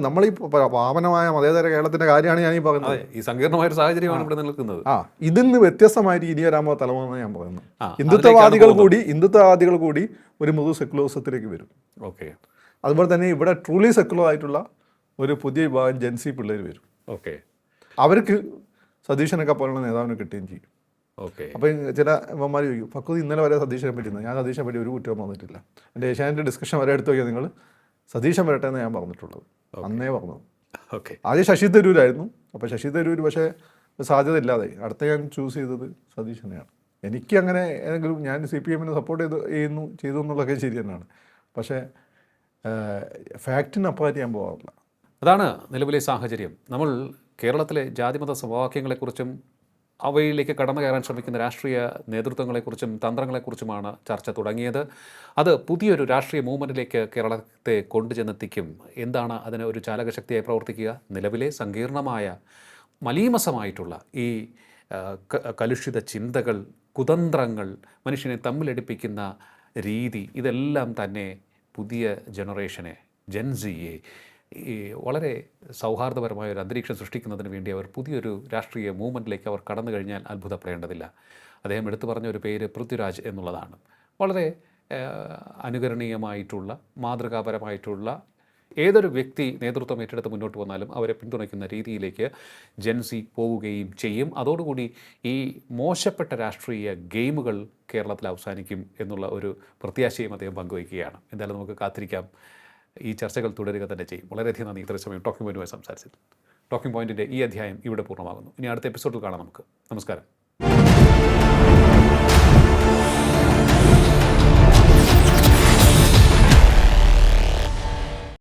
നമ്മളീ പാവനമായ മതേതര കേരളത്തിൻ്റെ കാര്യമാണ് ഞാനീ പറയുന്നത്. ഈ സങ്കീർണമായൊരു സാഹചര്യമാണ് ഇവിടെ നിൽക്കുന്നത്. ഇതിന്ന് വ്യത്യസ്തമായിട്ട് ഇനി വരാമോ തലമുറ ഞാൻ പറയുന്നത്. ഹിന്ദുത്വവാദികൾ കൂടി ഒരു മൃദു സെക്കുലറിസത്തിലേക്ക് വരും. ഓക്കെ. അതുപോലെ തന്നെ ഇവിടെ ട്രൂലി സെക്കുലർ ആയിട്ടുള്ള ഒരു പുതിയ വിഭാഗം ജെൻസി പിള്ളേർ വരും. ഓക്കെ. അവർക്ക് സതീശനൊക്കെ പോലുള്ള നേതാവിനെ കിട്ടുകയും ചെയ്യും. ഓക്കെ. അപ്പോൾ ചില ഇവന്മാർ ചോദിക്കും, ഫക്കൂദ് ഇന്നലെ വരെ സതീശനെ പറ്റുന്നത്. ഞാൻ സതീശനെ പറ്റി ഒരു കുറ്റവും വന്നിട്ടില്ല. എൻ്റെ ഏഷ്യാനെറ്റ് ഡിസ്കഷൻ വരെ എടുത്തു നോക്കിയാൽ നിങ്ങൾ സതീശൻ വരട്ടെ എന്ന് ഞാൻ പറഞ്ഞിട്ടുള്ളത്, അന്നേ പറഞ്ഞത്. ഓക്കെ. ആദ്യം ശശി തരൂരായിരുന്നു. അപ്പോൾ ശശി തരൂർ പക്ഷേ സാധ്യത ഇല്ലാതെ അടുത്ത ഞാൻ ചൂസ് ചെയ്തത് സതീശനെയാണ്. എനിക്ക് അങ്ങനെ ഏതെങ്കിലും ഞാൻ CPM സപ്പോർട്ട് ചെയ്തു എന്നുള്ളതൊക്കെ ശരി തന്നെയാണ്. പക്ഷേ ഫാക്റ്റിന് അപ്പുറത്ത് ഞാൻ പോകാറില്ല. അതാണ് നിലവിലെ സാഹചര്യം. നമ്മൾ കേരളത്തിലെ ജാതിമത സമവാക്യങ്ങളെക്കുറിച്ചും അവയിലേക്ക് കടന്നു കയറാൻ ശ്രമിക്കുന്ന രാഷ്ട്രീയ നേതൃത്വങ്ങളെക്കുറിച്ചും തന്ത്രങ്ങളെക്കുറിച്ചുമാണ് ചർച്ച തുടങ്ങിയത്. അത് പുതിയൊരു രാഷ്ട്രീയ മൂവ്മെൻറ്റിലേക്ക് കേരളത്തെ കൊണ്ടുചെന്നെത്തിക്കും. എന്താണ് അതിന് ഒരു ചാലകശക്തിയായി പ്രവർത്തിക്കുക? നിലവിലെ സങ്കീർണമായ മലീമസമായിട്ടുള്ള ഈ കലുഷിത ചിന്തകൾ, കുതന്ത്രങ്ങൾ, മനുഷ്യനെ തമ്മിലടിപ്പിക്കുന്ന രീതി, ഇതെല്ലാം തന്നെ പുതിയ ജനറേഷനെ, ജെൻസിയെ ഈ വളരെ സൗഹാർദ്ദപരമായ ഒരു അന്തരീക്ഷം സൃഷ്ടിക്കുന്നതിന് വേണ്ടി അവർ പുതിയൊരു രാഷ്ട്രീയ മൂവ്മെൻറ്റിലേക്ക് അവർ കടന്നു കഴിഞ്ഞാൽ അത്ഭുതപ്പെടേണ്ടതില്ല. അദ്ദേഹം എടുത്തു പറഞ്ഞ ഒരു പേര് പൃഥ്വിരാജ് എന്നുള്ളതാണ്. വളരെ അനുകരണീയമായിട്ടുള്ള, മാതൃകാപരമായിട്ടുള്ള ഏതൊരു വ്യക്തി നേതൃത്വം ഏറ്റെടുത്ത് മുന്നോട്ട് വന്നാലും അവരെ പിന്തുണയ്ക്കുന്ന രീതിയിലേക്ക് ജെൻസി പോവുകയും ചെയ്യും. അതോടുകൂടി ഈ മോശപ്പെട്ട രാഷ്ട്രീയ ഗെയിമുകൾ കേരളത്തിൽ അവസാനിക്കും എന്നുള്ള ഒരു പ്രത്യാശയും അദ്ദേഹം പങ്കുവയ്ക്കുകയാണ്. എന്തായാലും നമുക്ക് കാത്തിരിക്കാം. ഈ ചർച്ചകൾ തുടരുക തന്നെ ചെയ്യും. വളരെയധികം നന്ദി ഇത്രയും സമയം ടോക്കിംഗ് പോയിന്റുമായി സംസാരിച്ചത്. ടോക്കിംഗ് പോയിന്റിൻ്റെ ഈ അധ്യായം ഇവിടെ പൂർണ്ണമാകുന്നു. ഇനി അടുത്ത എപ്പിസോഡിൽ കാണാം നമുക്ക്. നമസ്കാരം.